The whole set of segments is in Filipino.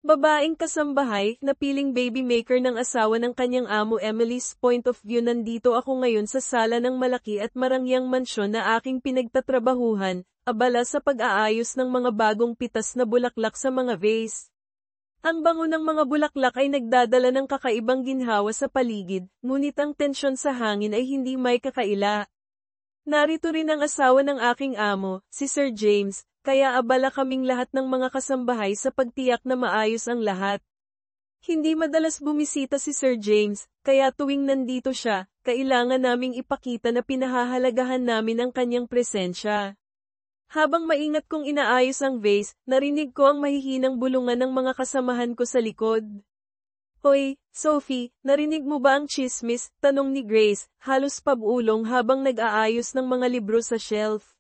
Babaeng kasambahay, na piling baby maker ng asawa ng kanyang amo Emily's point of view. Nandito ako ngayon sa sala ng malaki at marangyang mansyon na aking pinagtatrabahuhan, abala sa pag-aayos ng mga bagong pitas na bulaklak sa mga vase. Ang bango ng mga bulaklak ay nagdadala ng kakaibang ginhawa sa paligid, ngunit ang tensyon sa hangin ay hindi may kakaila. Narito rin ang asawa ng aking amo, si Sir James, kaya abala kaming lahat ng mga kasambahay sa pagtiyak na maayos ang lahat. Hindi madalas bumisita si Sir James, kaya tuwing nandito siya, kailangan naming ipakita na pinahahalagahan namin ang kanyang presensya. Habang maingat kong inaayos ang vase, narinig ko ang mahihinang bulungan ng mga kasamahan ko sa likod. "Hoy, Sophie, narinig mo ba ang chismis?" tanong ni Grace, halos pabulong habang nag-aayos ng mga libro sa shelf.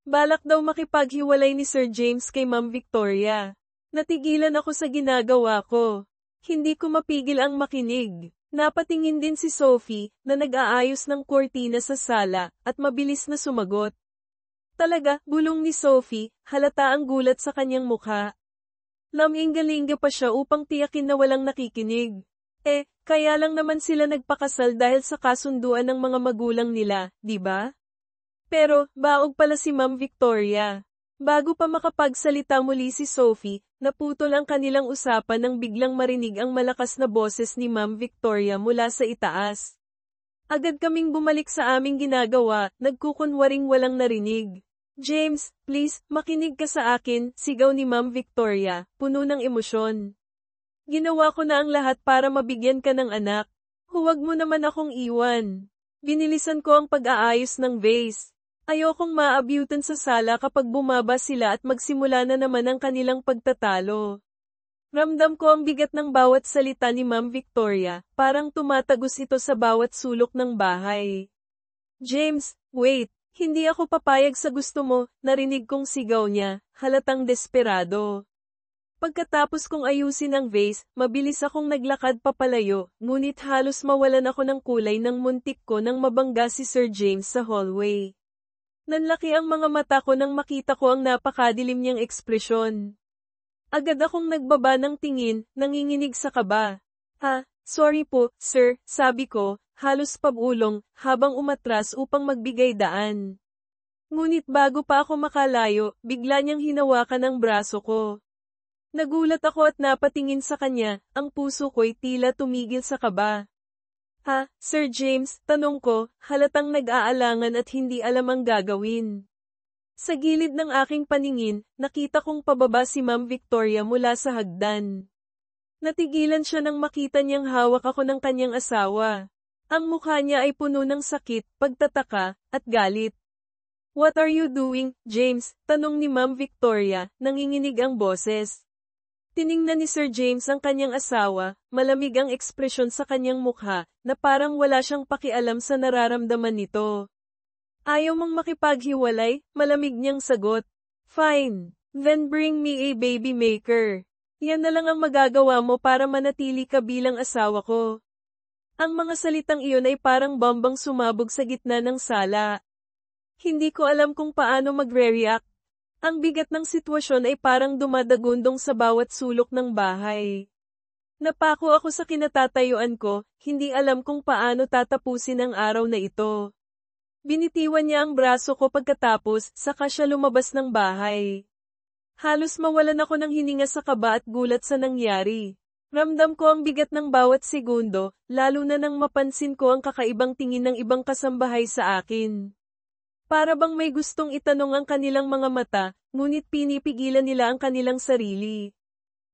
Balak daw makipaghiwalay ni Sir James kay Ma'am Victoria. Natigilan ako sa ginagawa ko. Hindi ko mapigil ang makinig. Napatingin din si Sophie, na nag-aayos ng kurtina sa sala, at mabilis na sumagot. Talaga, bulong ni Sophie, halata ang gulat sa kanyang mukha. Laming-galinga pa siya upang tiyakin na walang nakikinig. Kaya lang naman sila nagpakasal dahil sa kasunduan ng mga magulang nila, di ba? Pero, baog pala si Ma'am Victoria. Bago pa makapagsalita muli si Sophie, naputol ang kanilang usapan nang biglang marinig ang malakas na boses ni Ma'am Victoria mula sa itaas. Agad kaming bumalik sa aming ginagawa, nagkukunwaring walang narinig. "James, please, makinig ka sa akin," sigaw ni Ma'am Victoria, puno ng emosyon. "Ginawa ko na ang lahat para mabigyan ka ng anak. Huwag mo naman akong iwan." Binilisan ko ang pag-aayos ng vase. Ayokong maabyutan sa sala kapag bumaba sila at magsimula na naman ang kanilang pagtatalo. Ramdam ko ang bigat ng bawat salita ni Ma'am Victoria, parang tumatagos ito sa bawat sulok ng bahay. "James, wait, hindi ako papayag sa gusto mo," narinig kong sigaw niya, halatang desperado. Pagkatapos kong ayusin ang vase, mabilis akong naglakad papalayo, ngunit halos mawalan ako ng kulay ng muntik ko nang mabangga si Sir James sa hallway. Nanlaki ang mga mata ko nang makita ko ang napakadilim niyang ekspresyon. Agad akong nagbaba ng tingin, nanginginig sa kaba. Sorry po, sir," sabi ko, halos pabulong, habang umatras upang magbigay daan. Ngunit bago pa ako makalayo, bigla niyang hinawakan ang braso ko. Nagulat ako at napatingin sa kanya, ang puso ko'y tila tumigil sa kaba. Sir James?" tanong ko, halatang nag-aalangan at hindi alam ang gagawin. Sa gilid ng aking paningin, nakita kong pababa si Ma'am Victoria mula sa hagdan. Natigilan siya nang makita niyang hawak ako ng kanyang asawa. Ang mukha niya ay puno ng sakit, pagtataka, at galit. "What are you doing, James?" tanong ni Ma'am Victoria, nanginginig ang boses. Tiningnan ni Sir James ang kanyang asawa, malamig ang ekspresyon sa kanyang mukha, na parang wala siyang pakialam sa nararamdaman nito. "Ayaw mong makipaghiwalay?" malamig niyang sagot. "Fine. Then bring me a baby maker. Yan na lang ang magagawa mo para manatili ka bilang asawa ko." Ang mga salitang iyon ay parang bombang sumabog sa gitna ng sala. Hindi ko alam kung paano magre-react. Ang bigat ng sitwasyon ay parang dumadagundong sa bawat sulok ng bahay. Napako ako sa kinatatayuan ko, hindi alam kung paano tatapusin ang araw na ito. Binitiwan niya ang braso ko pagkatapos, saka siya lumabas ng bahay. Halos mawalan ako ng hininga sa kaba at gulat sa nangyari. Ramdam ko ang bigat ng bawat segundo, lalo na nang mapansin ko ang kakaibang tingin ng ibang kasambahay sa akin. Para bang may gustong itanong ang kanilang mga mata, ngunit pinipigilan nila ang kanilang sarili.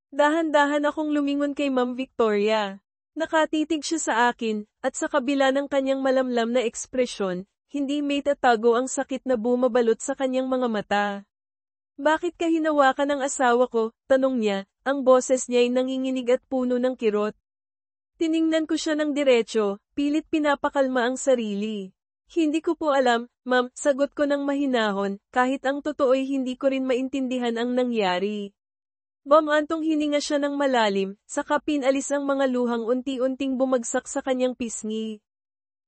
Dahan-dahan akong lumingon kay Ma'am Victoria. Nakatitig siya sa akin, at sa kabila ng kanyang malamlam na ekspresyon, hindi may tatago ang sakit na bumabalot sa kanyang mga mata. "Bakit ka hinawakan ng asawa ko?" tanong niya, ang boses niya ay nanginginig at puno ng kirot. Tiningnan ko siya ng diretso, pilit pinapakalma ang sarili. "Hindi ko po alam, ma'am," sagot ko ng mahinahon, kahit ang totoo'y hindi ko rin maintindihan ang nangyari. Bumantong hininga siya ng malalim, saka pinalis ang mga luhang unti-unting bumagsak sa kanyang pisngi.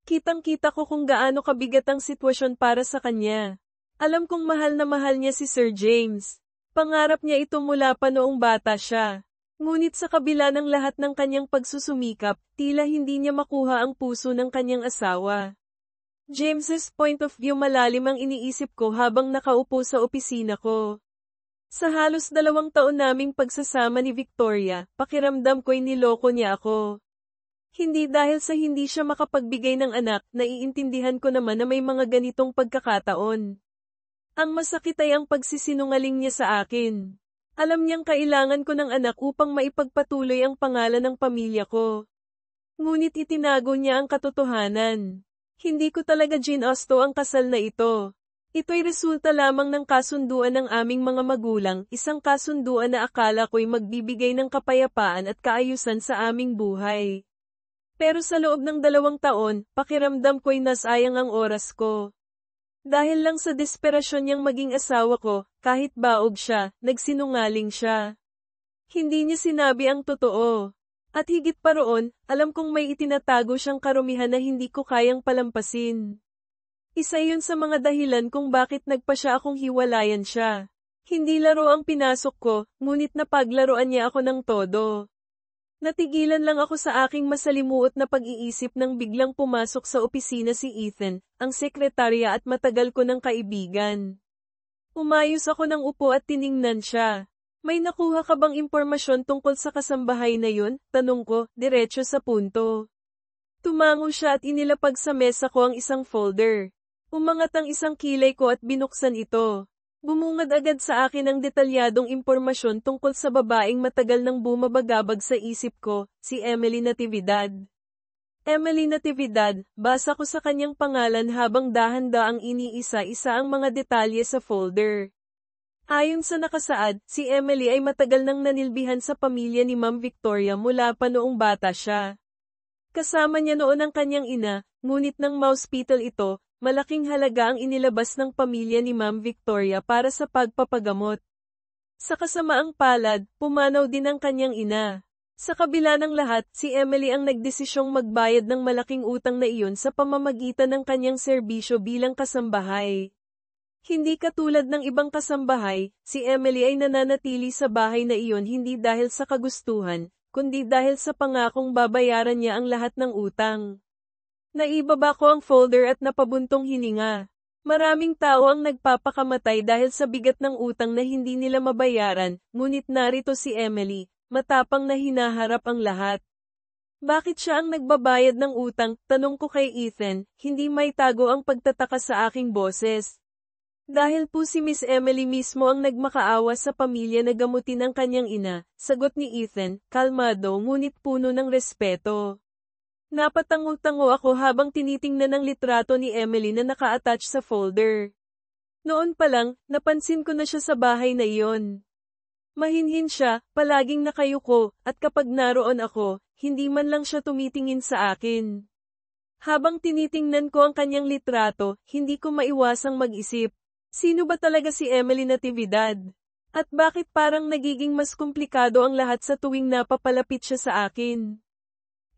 Kitang-kita ko kung gaano kabigat ang sitwasyon para sa kanya. Alam kong mahal na mahal niya si Sir James. Pangarap niya ito mula pa noong bata siya. Ngunit sa kabila ng lahat ng kanyang pagsusumikap, tila hindi niya makuha ang puso ng kanyang asawa. James's point of view malalim ang iniisip ko habang nakaupo sa opisina ko. Sa halos 2 taon naming pagsasama ni Victoria, pakiramdam ko'y niloko niya ako. Hindi dahil sa hindi siya makapagbigay ng anak, naiintindihan ko naman na may mga ganitong pagkakataon. Ang masakit ay ang pagsisinungaling niya sa akin. Alam niyang kailangan ko ng anak upang maipagpatuloy ang pangalan ng pamilya ko. Ngunit itinago niya ang katotohanan. Hindi ko talaga ginusto ang kasal na ito. Ito'y resulta lamang ng kasunduan ng aming mga magulang, isang kasunduan na akala ko'y magbibigay ng kapayapaan at kaayusan sa aming buhay. Pero sa loob ng 2 taon, pakiramdam ko'y nasayang ang oras ko. Dahil lang sa desperasyon niyang maging asawa ko, kahit baog siya, nagsinungaling siya. Hindi niya sinabi ang totoo. At higit pa roon, alam kong may itinatago siyang karumihan na hindi ko kayang palampasin. Isa yun sa mga dahilan kung bakit nagpa siya akong hiwalayan siya. Hindi laro ang pinasok ko, ngunit napaglaruan niya ako ng todo. Natigilan lang ako sa aking masalimuot na pag-iisip nang biglang pumasok sa opisina si Ethan, ang sekretarya at matagal ko ng kaibigan. Umayos ako ng upo at tiningnan siya. May nakuha ka bang impormasyon tungkol sa kasambahay na yun? Tanong ko, diretso sa punto. Tumango siya at inilapag sa mesa ko ang isang folder. Umangat ang isang kilay ko at binuksan ito. Bumungad agad sa akin ang detalyadong impormasyon tungkol sa babaeng matagal nang bumabagabag sa isip ko, si Emily Natividad. Emily Natividad, basa ko sa kanyang pangalan habang dahan-daang iniisa-isa ang mga detalye sa folder. Ayon sa nakasaad, si Emily ay matagal nang nanilbihan sa pamilya ni Ma'am Victoria mula pa noong bata siya. Kasama niya noon ang kanyang ina, ngunit nang ma-hospital ito, malaking halaga ang inilabas ng pamilya ni Ma'am Victoria para sa pagpapagamot. Sa kasamaang palad, pumanaw din ang kanyang ina. Sa kabila ng lahat, si Emily ang nagdesisyong magbayad ng malaking utang na iyon sa pamamagitan ng kanyang serbisyo bilang kasambahay. Hindi katulad ng ibang kasambahay, si Emily ay nananatili sa bahay na iyon hindi dahil sa kagustuhan, kundi dahil sa pangakong babayaran niya ang lahat ng utang. Naibaba ko ang folder at napabuntong hininga. Maraming tao ang nagpapakamatay dahil sa bigat ng utang na hindi nila mabayaran, ngunit narito si Emily, matapang na hinaharap ang lahat. Bakit siya ang nagbabayad ng utang? Tanong ko kay Ethan, hindi may tago ang pagtataka sa aking boses. Dahil po si Miss Emily mismo ang nagmakaawa sa pamilya na gamutin ang kanyang ina, sagot ni Ethan, kalmado ngunit puno ng respeto. Napatango-tango ako habang tinitingnan ang litrato ni Emily na naka-attach sa folder. Noon pa lang, napansin ko na siya sa bahay na iyon. Mahinhin siya, palaging nakayuko, at kapag naroon ako, hindi man lang siya tumitingin sa akin. Habang tinitingnan ko ang kanyang litrato, hindi ko maiwasang mag-isip. Sino ba talaga si Emily Natividad? At bakit parang nagiging mas komplikado ang lahat sa tuwing napapalapit siya sa akin?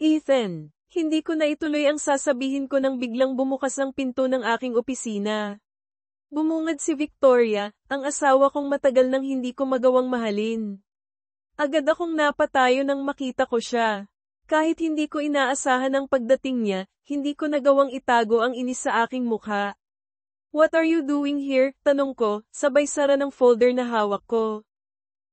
Ethan, hindi ko na ituloy ang sasabihin ko nang biglang bumukas ang pinto ng aking opisina. Bumungad si Victoria, ang asawa kong matagal nang hindi ko magawang mahalin. Agad akong napatayo nang makita ko siya. Kahit hindi ko inaasahan ang pagdating niya, hindi ko nagawang itago ang inis sa aking mukha. What are you doing here? Tanong ko, sabay sara ng folder na hawak ko.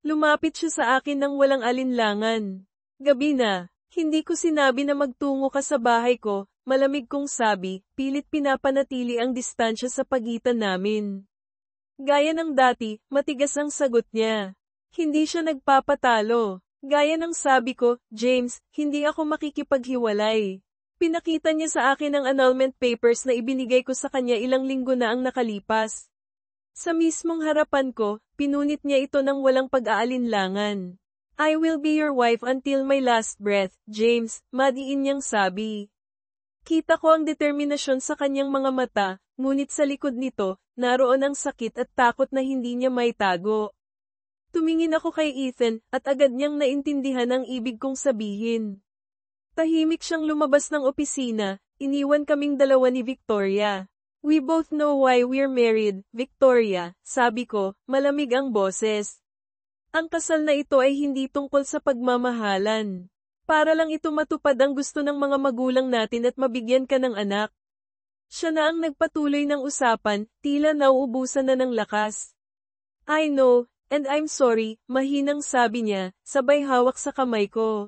Lumapit siya sa akin nang walang alinlangan. Gabi na, hindi ko sinabi na magtungo ka sa bahay ko, malamig kong sabi, pilit pinapanatili ang distansya sa pagitan namin. Gaya ng dati, matigas ang sagot niya. Hindi siya nagpapatalo. Gaya ng sabi ko, James, hindi ako makikipaghiwalay. Pinakita niya sa akin ang annulment papers na ibinigay ko sa kanya ilang linggo na ang nakalipas. Sa mismong harapan ko, pinunit niya ito ng walang pag-aalinlangan. I will be your wife until my last breath, James, madiin niyang sabi. Kita ko ang determinasyon sa kanyang mga mata, ngunit sa likod nito, naroon ang sakit at takot na hindi niya maitago. Tumingin ako kay Ethan, at agad niyang naintindihan ang ibig kong sabihin. Tahimik siyang lumabas ng opisina, iniwan kaming dalawa ni Victoria. We both know why we're married, Victoria, sabi ko, malamig ang boses. Ang kasal na ito ay hindi tungkol sa pagmamahalan. Para lang ito matupad ang gusto ng mga magulang natin at mabigyan ka ng anak. Siya na ang nagpatuloy ng usapan, tila nauubusan na ng lakas. I know, and I'm sorry, mahinang sabi niya, sabay hawak sa kamay ko.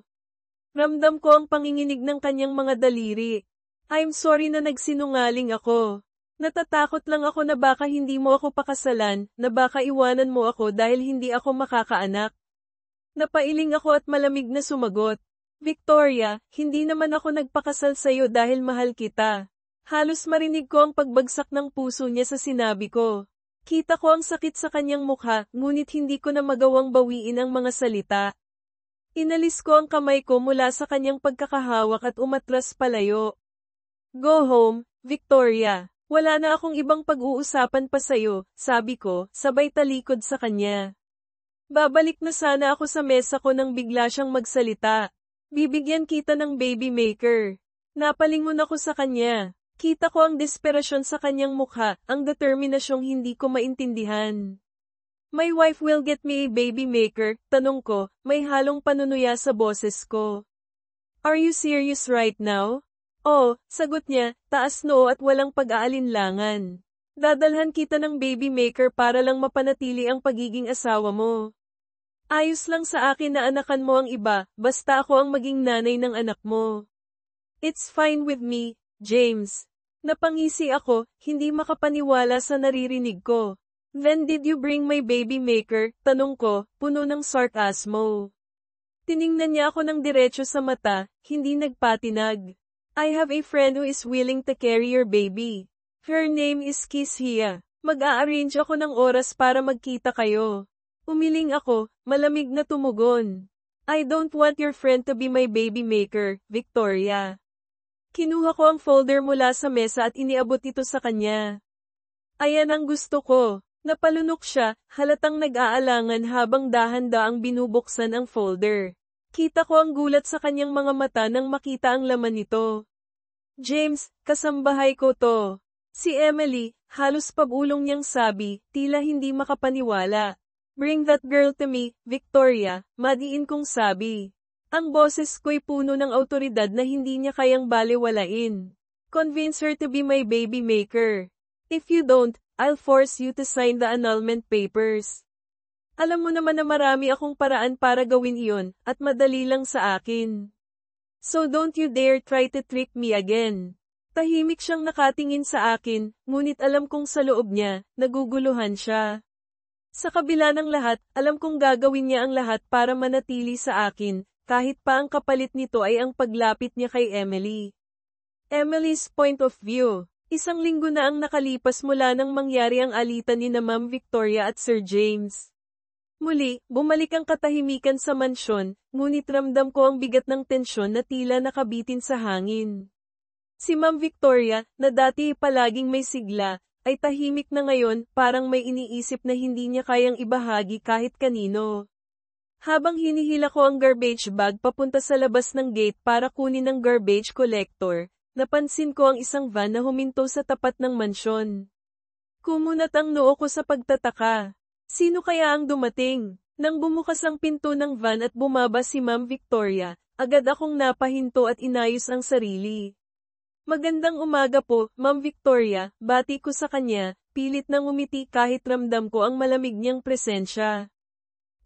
Ramdam ko ang panginginig ng kanyang mga daliri. I'm sorry na nagsinungaling ako. Natatakot lang ako na baka hindi mo ako pakasalan, na baka iwanan mo ako dahil hindi ako makakaanak. Napailing ako at malamig na sumagot. Victoria, hindi naman ako nagpakasal sa'yo dahil mahal kita. Halos marinig ko ang pagbagsak ng puso niya sa sinabi ko. Kita ko ang sakit sa kanyang mukha, ngunit hindi ko na magawang bawiin ang mga salita. Inalis ko ang kamay ko mula sa kanyang pagkakahawak at umatras palayo. Go home, Victoria. Wala na akong ibang pag-uusapan pa sa'yo, sabi ko, sabay talikod sa kanya. Babalik na sana ako sa mesa ko nang bigla siyang magsalita. Bibigyan kita ng baby maker. Napalingon ako sa kanya. Kita ko ang desperasyon sa kanyang mukha, ang determinasyong hindi ko maintindihan. My wife will get me a baby maker, tanong ko, may halong panunuya sa boses ko. Are you serious right now? Oh, sagot niya, taas noo at walang pag-aalinlangan. Dadalhan kita ng baby maker para lang mapanatili ang pagiging asawa mo. Ayos lang sa akin na anakan mo ang iba, basta ako ang maging nanay ng anak mo. It's fine with me, James. Napangisi ako, hindi makapaniwala sa naririnig ko. Then did you bring my baby maker? Tanong ko, puno ng sarkasmo. Tiningnan niya ako ng diretso sa mata, hindi nagpatinag. I have a friend who is willing to carry your baby. Her name is Kishia. Mag-a-arrange ako ng oras para magkita kayo. Umiling ako, malamig na tumugon. I don't want your friend to be my baby maker, Victoria. Kinuha ko ang folder mula sa mesa at iniabot ito sa kanya. Ayan ang gusto ko. Napalunok siya, halatang nag-aalangan habang dahan-daang binubuksan ang folder. Kita ko ang gulat sa kanyang mga mata nang makita ang laman nito. James, kasambahay ko to. Si Emily, halos pabulong niyang sabi, tila hindi makapaniwala. Bring that girl to me, Victoria, madiin kong sabi. Ang boses ko'y puno ng awtoridad na hindi niya kayang balewalain. Convince her to be my baby maker. If you don't, I'll force you to sign the annulment papers. Alam mo naman na marami akong paraan para gawin iyon, at madali lang sa akin. So don't you dare try to trick me again. Tahimik siyang nakatingin sa akin, ngunit alam kong sa loob niya, naguguluhan siya. Sa kabila ng lahat, alam kong gagawin niya ang lahat para manatili sa akin, kahit pa ang kapalit nito ay ang paglapit niya kay Emily. Emily's point of view. Isang linggo na ang nakalipas mula nang mangyari ang alitan ni na Ma'am Victoria at Sir James. Muli, bumalik ang katahimikan sa mansyon, ngunit ramdam ko ang bigat ng tensyon na tila nakabitin sa hangin. Si Ma'am Victoria, na dati palaging may sigla, ay tahimik na ngayon, parang may iniisip na hindi niya kayang ibahagi kahit kanino. Habang hinihila ko ang garbage bag papunta sa labas ng gate para kunin ang garbage collector, napansin ko ang isang van na huminto sa tapat ng mansyon. Kumunat ang noo ko sa pagtataka. Sino kaya ang dumating? Nang bumukas ang pinto ng van at bumaba si Ma'am Victoria, agad akong napahinto at inayos ang sarili. Magandang umaga po, Ma'am Victoria, bati ko sa kanya, pilit nang umiti kahit ramdam ko ang malamig niyang presensya.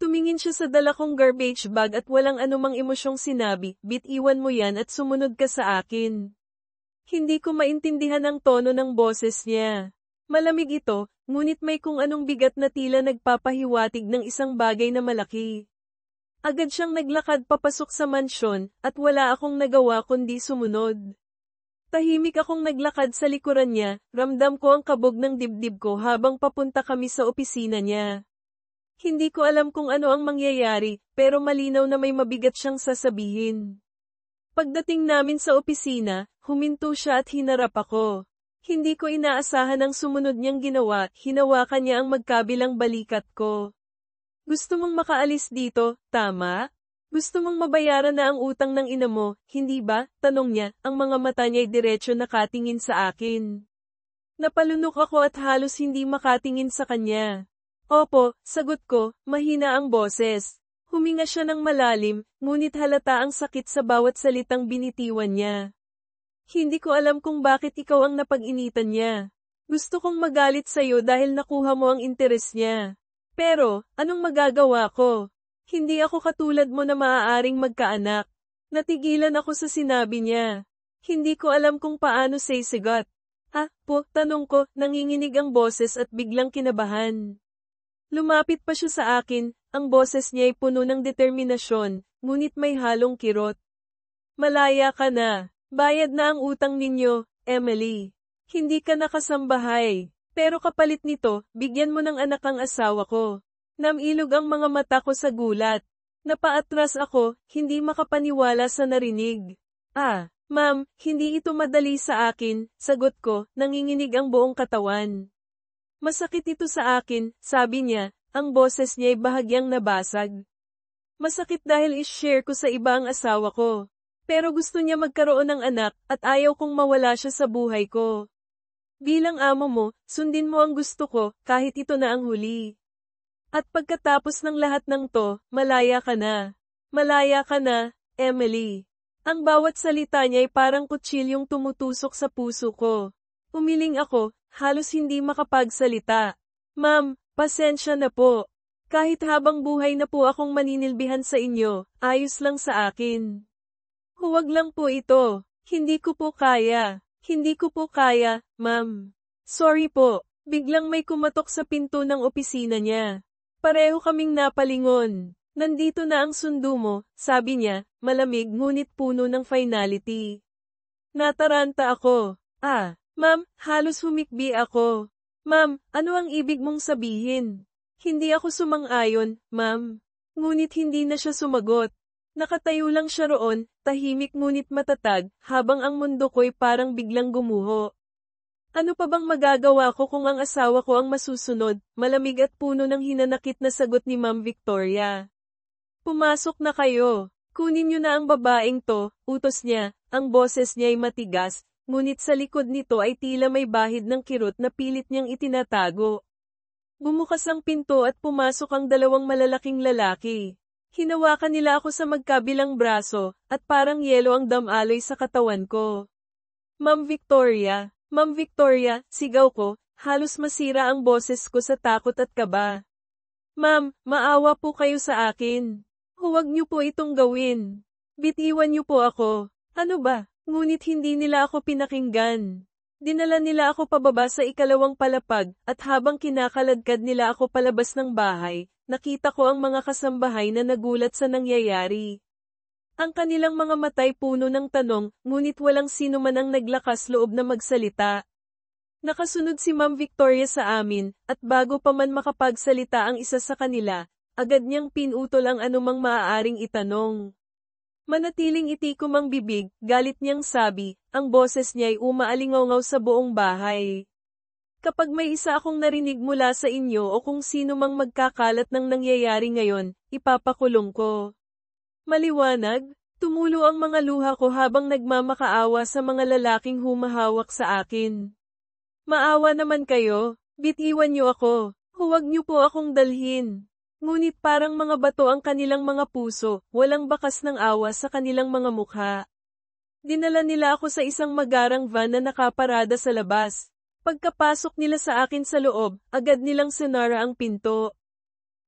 Tumingin siya sa dala kong garbage bag at walang anumang emosyong sinabi, bitiwan mo yan at sumunod ka sa akin. Hindi ko maintindihan ang tono ng boses niya. Malamig ito, ngunit may kung anong bigat na tila nagpapahiwatig ng isang bagay na malaki. Agad siyang naglakad papasok sa mansyon, at wala akong nagawa kundi sumunod. Tahimik akong naglakad sa likuran niya, ramdam ko ang kabog ng dibdib ko habang papunta kami sa opisina niya. Hindi ko alam kung ano ang mangyayari, pero malinaw na may mabigat siyang sasabihin. Pagdating namin sa opisina, huminto siya at hinarap ako. Hindi ko inaasahan ang sumunod niyang ginawa, hinawakan niya ang magkabilang balikat ko. Gusto mong makaalis dito, tama? Gusto mong mabayaran na ang utang ng ina mo, hindi ba? Tanong niya, ang mga mata niya'y diretso nakatingin sa akin. Napalunok ako at halos hindi makatingin sa kanya. Opo, sagot ko, mahina ang boses. Huminga siya ng malalim, ngunit halata ang sakit sa bawat salitang binitiwan niya. Hindi ko alam kung bakit ikaw ang napag-initan niya. Gusto kong magalit sa'yo dahil nakuha mo ang interes niya. Pero, anong magagawa ko? Hindi ako katulad mo na maaaring magkaanak. Natigilan ako sa sinabi niya. Hindi ko alam kung paano sasagot. Tanong ko, nanginginig ang boses at biglang kinabahan. Lumapit pa siya sa akin, ang boses niya ay puno ng determinasyon, ngunit may halong kirot. Malaya ka na. Bayad na ang utang ninyo, Emily. Hindi ka nakasambahay. Pero kapalit nito, bigyan mo ng anak ang asawa ko. Namilog ang mga mata ko sa gulat. Napaatras ako, hindi makapaniwala sa narinig. Ma'am, hindi ito madali sa akin, sagot ko, nanginginig ang buong katawan. Masakit ito sa akin, sabi niya, ang boses niya ay bahagyang nabasag. Masakit dahil i-share ko sa iba ang asawa ko. Pero gusto niya magkaroon ng anak, at ayaw kong mawala siya sa buhay ko. Bilang amo mo, sundin mo ang gusto ko, kahit ito na ang huli. At pagkatapos ng lahat ng to, malaya ka na. Malaya ka na, Emily. Ang bawat salita niya ay parang kutsilyong tumutusok sa puso ko. Umiling ako, halos hindi makapagsalita. Ma'am, pasensya na po. Kahit habang buhay na po akong maninilbihan sa inyo, ayos lang sa akin. Huwag lang po ito. Hindi ko po kaya. Hindi ko po kaya, ma'am. Sorry po. Biglang may kumatok sa pinto ng opisina niya. Pareho kaming napalingon. Nandito na ang sundo mo, sabi niya, malamig ngunit puno ng finality. Nataranta ako. Ma'am, halos humikbi ako. Ma'am, ano ang ibig mong sabihin? Hindi ako sumang-ayon, ma'am. Ngunit hindi na siya sumagot. Nakatayo lang siya roon, tahimik ngunit matatag, habang ang mundo ko'y parang biglang gumuho. Ano pa bang magagawa ko kung ang asawa ko ang masusunod? Malamig at puno ng hinanakit na sagot ni Ma'am Victoria. Pumasok na kayo. Kunin niyo na ang babaeng to, utos niya, ang boses niya ay matigas, ngunit sa likod nito ay tila may bahid ng kirot na pilit niyang itinatago. Bumukas ang pinto at pumasok ang dalawang malalaking lalaki. Hinawakan nila ako sa magkabilang braso, at parang yelo ang damaloy sa katawan ko. Ma'am Victoria, sigaw ko, halos masira ang boses ko sa takot at kaba. Ma'am, maawa po kayo sa akin. Huwag niyo po itong gawin. Bitiwan niyo po ako. Ano ba? Ngunit hindi nila ako pinakinggan. Dinala nila ako pababa sa ikalawang palapag, at habang kinakaladkad nila ako palabas ng bahay, nakita ko ang mga kasambahay na nagulat sa nangyayari. Ang kanilang mga matay puno ng tanong, ngunit walang sino man ang naglakas loob na magsalita. Nakasunod si Ma'am Victoria sa amin, at bago pa man makapagsalita ang isa sa kanila, agad niyang pinutol ang anumang maaaring itanong. Manatiling itikom ang bibig, galit niyang sabi, ang boses niya ay umaalingaw sa buong bahay. Kapag may isa akong narinig mula sa inyo o kung sino mang magkakalat ng nangyayari ngayon, ipapakulong ko. Maliwanag, tumulo ang mga luha ko habang nagmamakaawa sa mga lalaking humahawak sa akin. Maawa naman kayo, bitiwan niyo ako, huwag niyo po akong dalhin. Ngunit parang mga bato ang kanilang mga puso, walang bakas ng awa sa kanilang mga mukha. Dinala nila ako sa isang magarang van na nakaparada sa labas. Pagkapasok nila sa akin sa loob, agad nilang sinara ang pinto.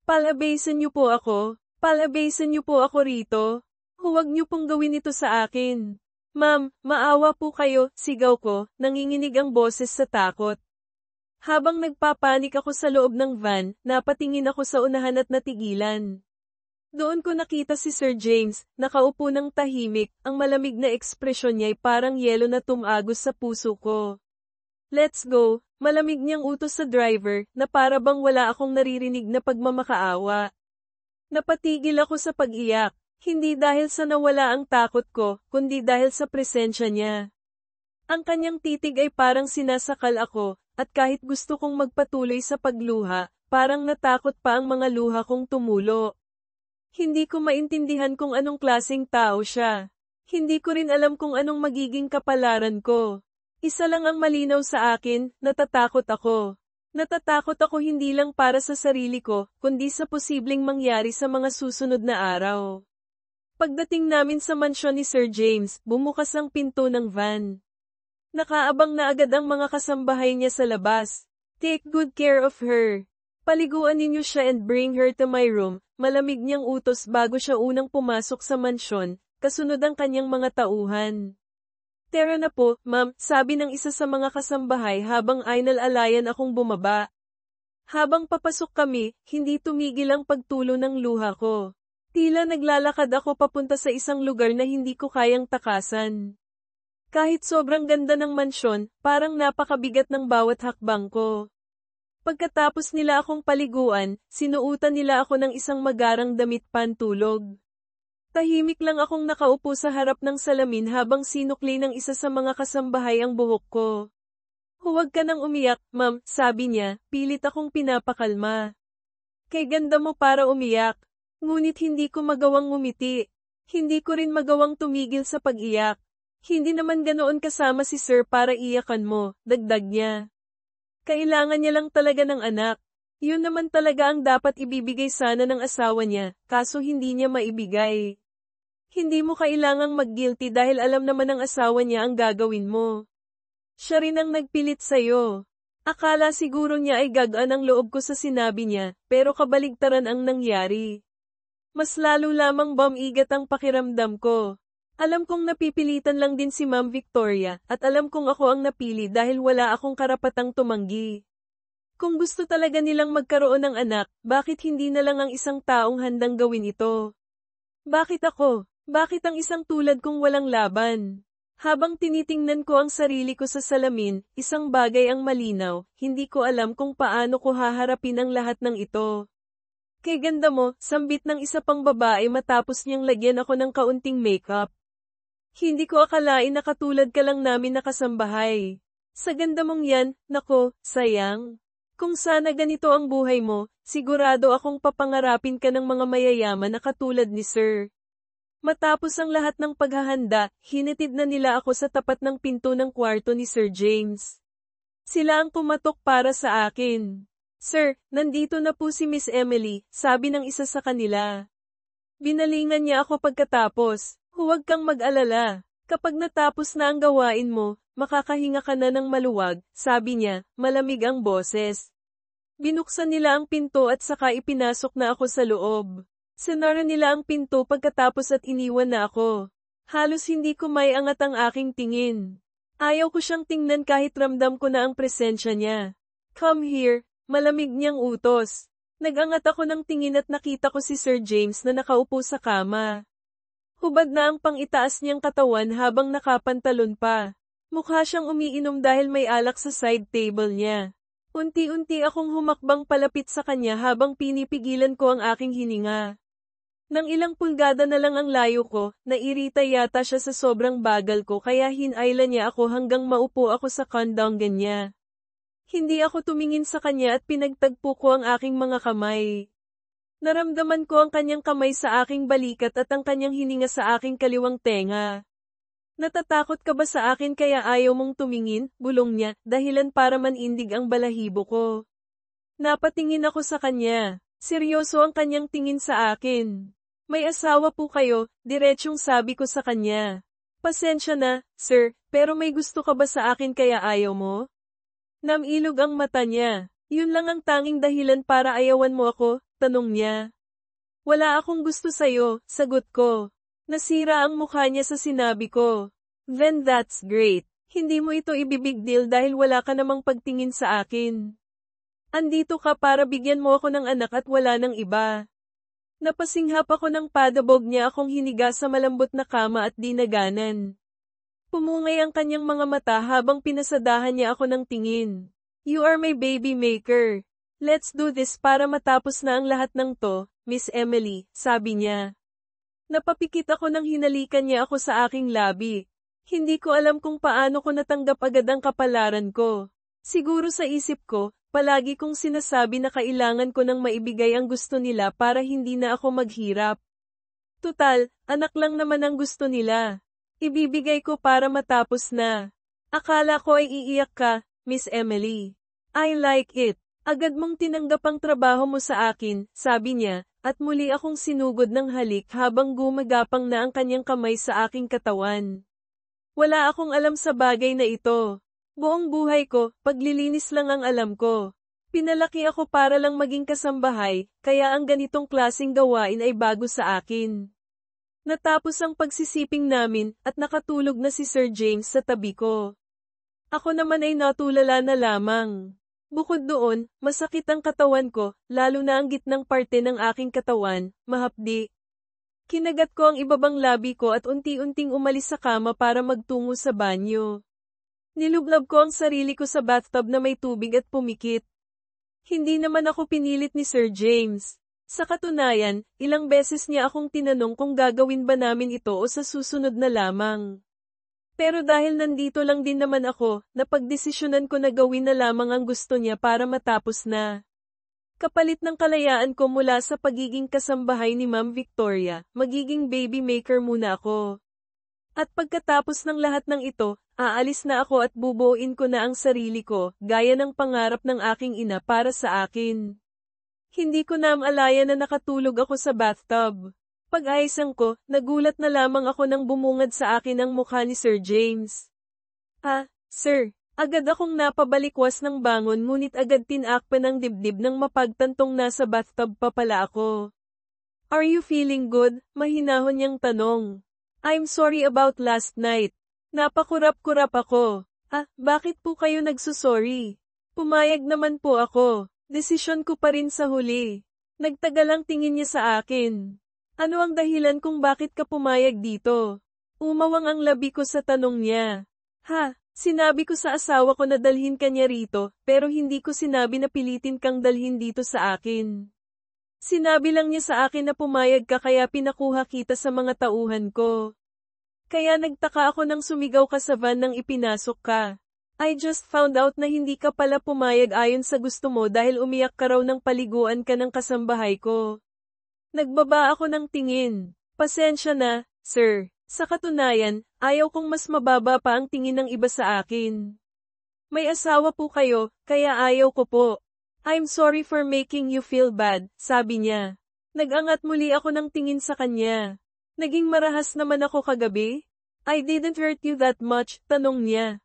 Palabasin niyo po ako. Palabasin niyo po ako rito. Huwag niyo pong gawin ito sa akin. Ma'am, maawa po kayo, sigaw ko, nanginginig ang boses sa takot. Habang nagpapanik ako sa loob ng van, napatingin ako sa unahan at natigilan. Doon ko nakita si Sir James, nakaupo ng tahimik, ang malamig na ekspresyon niya ay parang yelo na tumagos sa puso ko. Let's go, malamig niyang utos sa driver, na para bang wala akong naririnig na pagmamakaawa. Napatigil ako sa pag-iyak, hindi dahil sa nawala ang takot ko, kundi dahil sa presensya niya. Ang kanyang titig ay parang sinasakal ako, at kahit gusto kong magpatuloy sa pagluha, parang natakot pa ang mga luha kong tumulo. Hindi ko maintindihan kung anong klaseng tao siya. Hindi ko rin alam kung anong magiging kapalaran ko. Isa lang ang malinaw sa akin, natatakot ako. Natatakot ako hindi lang para sa sarili ko, kundi sa posibleng mangyari sa mga susunod na araw. Pagdating namin sa mansyon ni Sir James, bumukas ang pinto ng van. Nakaabang na agad ang mga kasambahay niya sa labas. Take good care of her. Paliguan ninyo siya and bring her to my room, malamig niyang utos bago siya unang pumasok sa mansyon, kasunod ang kanyang mga tauhan. Tara na po, ma'am, sabi ng isa sa mga kasambahay habang ainal-alayan akong bumaba. Habang papasok kami, hindi tumigil ang pagtulo ng luha ko. Tila naglalakad ako papunta sa isang lugar na hindi ko kayang takasan. Kahit sobrang ganda ng mansyon, parang napakabigat ng bawat hakbang ko. Pagkatapos nila akong paliguan, sinuutan nila ako ng isang magarang damit pantulog. Tahimik lang akong nakaupo sa harap ng salamin habang sinukli ng isa sa mga kasambahay ang buhok ko. Huwag ka nang umiyak, ma'am, sabi niya, pilit akong pinapakalma. Kay ganda mo para umiyak. Ngunit hindi ko magawang ngumiti. Hindi ko rin magawang tumigil sa pag-iyak. Hindi naman ganoon kasama si Sir para iyakan mo, dagdag niya. Kailangan niya lang talaga ng anak. Yun naman talaga ang dapat ibibigay sana ng asawa niya, kaso hindi niya maibigay. Hindi mo kailangang mag-guilty dahil alam naman ng asawa niya ang gagawin mo. Siya rin ang nagpilit sa'yo. Akala siguro niya ay gagaan ang loob ko sa sinabi niya, pero kabaligtaran ang nangyari. Mas lalo lamang bumigat ang pakiramdam ko. Alam kong napipilitan lang din si Ma'am Victoria, at alam kong ako ang napili dahil wala akong karapatang tumanggi. Kung gusto talaga nilang magkaroon ng anak, bakit hindi na lang ang isang taong handang gawin ito? Bakit ako? Bakit ang isang tulad kong walang laban? Habang tinitingnan ko ang sarili ko sa salamin, isang bagay ang malinaw, hindi ko alam kung paano ko haharapin ang lahat ng ito. Kay ganda mo, sambit ng isa pang babae matapos niyang lagyan ako ng kaunting makeup. Hindi ko akalain na katulad ka lang namin nakasambahay. Sa ganda mong yan, nako, sayang. Kung sana ganito ang buhay mo, sigurado akong papangarapin ka ng mga mayayaman na katulad ni Sir. Matapos ang lahat ng paghahanda, hinatid na nila ako sa tapat ng pinto ng kwarto ni Sir James. Sila ang pumatok para sa akin. Sir, nandito na po si Miss Emily, sabi ng isa sa kanila. Binalingan niya ako pagkatapos, huwag kang mag-alala. Kapag natapos na ang gawain mo, makakahinga ka na ng maluwag, sabi niya, malamig ang boses. Binuksan nila ang pinto at saka ipinasok na ako sa loob. Sinara nila ang pinto pagkatapos at iniwan na ako. Halos hindi ko may angat ang aking tingin. Ayaw ko siyang tingnan kahit ramdam ko na ang presensya niya. Come here, malamig niyang utos. Nag-angat ako ng tingin at nakita ko si Sir James na nakaupo sa kama. Hubad na ang pang-itaas niyang katawan habang nakapantalon pa. Mukha siyang umiinom dahil may alak sa side table niya. Unti-unti akong humakbang palapit sa kanya habang pinipigilan ko ang aking hininga. Nang ilang pulgada na lang ang layo ko, nairita yata siya sa sobrang bagal ko kaya hinayla niya ako hanggang maupo ako sa kandanggan niya. Hindi ako tumingin sa kanya at pinagtagpo ko ang aking mga kamay. Naramdaman ko ang kanyang kamay sa aking balikat at ang kanyang hininga sa aking kaliwang tenga. Natatakot ka ba sa akin kaya ayaw mong tumingin, bulong niya, dahilan para manindig ang balahibo ko. Napatingin ako sa kanya. Seryoso ang kanyang tingin sa akin. May asawa po kayo, diretsyong sabi ko sa kanya. Pasensya na, sir, pero may gusto ka ba sa akin kaya ayaw mo? Namilog ang mata niya. Yun lang ang tanging dahilan para ayawan mo ako, tanong niya. Wala akong gusto sa'yo, sagot ko. Nasira ang mukha niya sa sinabi ko. Then that's great. Hindi mo ito ibibig deal dahil wala ka namang pagtingin sa akin. Andito ka para bigyan mo ako ng anak at wala ng iba. Napasinghap ako ng padabog niya akong hiniga sa malambot na kama at dinaganan. Pumungay ang kanyang mga mata habang pinasadahan niya ako ng tingin. You are my baby maker. Let's do this para matapos na ang lahat ng to, Miss Emily, sabi niya. Napapikit ako nang hinalikan niya ako sa aking labi. Hindi ko alam kung paano ko natanggap agad ang kapalaran ko. Siguro sa isip ko, palagi kong sinasabi na kailangan ko nang maibigay ang gusto nila para hindi na ako maghirap. Tutal, anak lang naman ang gusto nila. Ibibigay ko para matapos na. Akala ko ay iiyak ka, Miss Emily. I like it. Agad mong tinanggap ang trabaho mo sa akin, sabi niya, at muli akong sinugod ng halik habang gumagapang na ang kanyang kamay sa aking katawan. Wala akong alam sa bagay na ito. Buong buhay ko, paglilinis lang ang alam ko. Pinalaki ako para lang maging kasambahay, kaya ang ganitong klaseng gawain ay bago sa akin. Natapos ang pagsisiping namin, at nakatulog na si Sir James sa tabi ko. Ako naman ay natulala na lamang. Bukod doon, masakit ang katawan ko, lalo na ang gitnang parte ng aking katawan, mahapdi. Kinagat ko ang ibabang labi ko at unti-unting umalis sa kama para magtungo sa banyo. Nilublab ko ang sarili ko sa bathtub na may tubig at pumikit. Hindi naman ako pinilit ni Sir James. Sa katunayan, ilang beses niya akong tinanong kung gagawin ba namin ito o sa susunod na lamang. Pero dahil nandito lang din naman ako, napagdesisyonan ko na gawin na lamang ang gusto niya para matapos na. Kapalit ng kalayaan ko mula sa pagiging kasambahay ni Ma'am Victoria, magiging baby maker muna ako. At pagkatapos ng lahat ng ito, aalis na ako at bubuuin ko na ang sarili ko, gaya ng pangarap ng aking ina para sa akin. Hindi ko na malaya na nakatulog ako sa bathtub. Pag-ayisang ko, nagulat na lamang ako nang bumungad sa akin ang mukha ni Sir James. Sir, agad akong napabalikwas ng bangon ngunit agad tinakpan ng dibdib nang mapagtantong nasa bathtub pa pala ako. Are you feeling good? Mahinahon niyang tanong. I'm sorry about last night. Napakurap-kurap ako. Bakit po kayo nagsusorry? Pumayag naman po ako. Desisyon ko pa rin sa huli. Nagtagalang tingin niya sa akin. Ano ang dahilan kung bakit ka pumayag dito? Umawang ang labi ko sa tanong niya. Sinabi ko sa asawa ko na dalhin ka niya rito, pero hindi ko sinabi na pilitin kang dalhin dito sa akin. Sinabi lang niya sa akin na pumayag ka kaya pinakuha kita sa mga tauhan ko. Kaya nagtaka ako nang sumigaw ka sa van nang ipinasok ka. I just found out na hindi ka pala pumayag ayon sa gusto mo dahil umiyak ka raw ng paliguan ka ng kasambahay ko. Nagbaba ako ng tingin. Pasensya na, sir. Sa katunayan, ayaw kong mas mababa pa ang tingin ng iba sa akin. May asawa po kayo, kaya ayaw ko po. I'm sorry for making you feel bad, sabi niya. Nag-angat muli ako ng tingin sa kanya. Naging marahas naman ako kagabi? I didn't hurt you that much, tanong niya.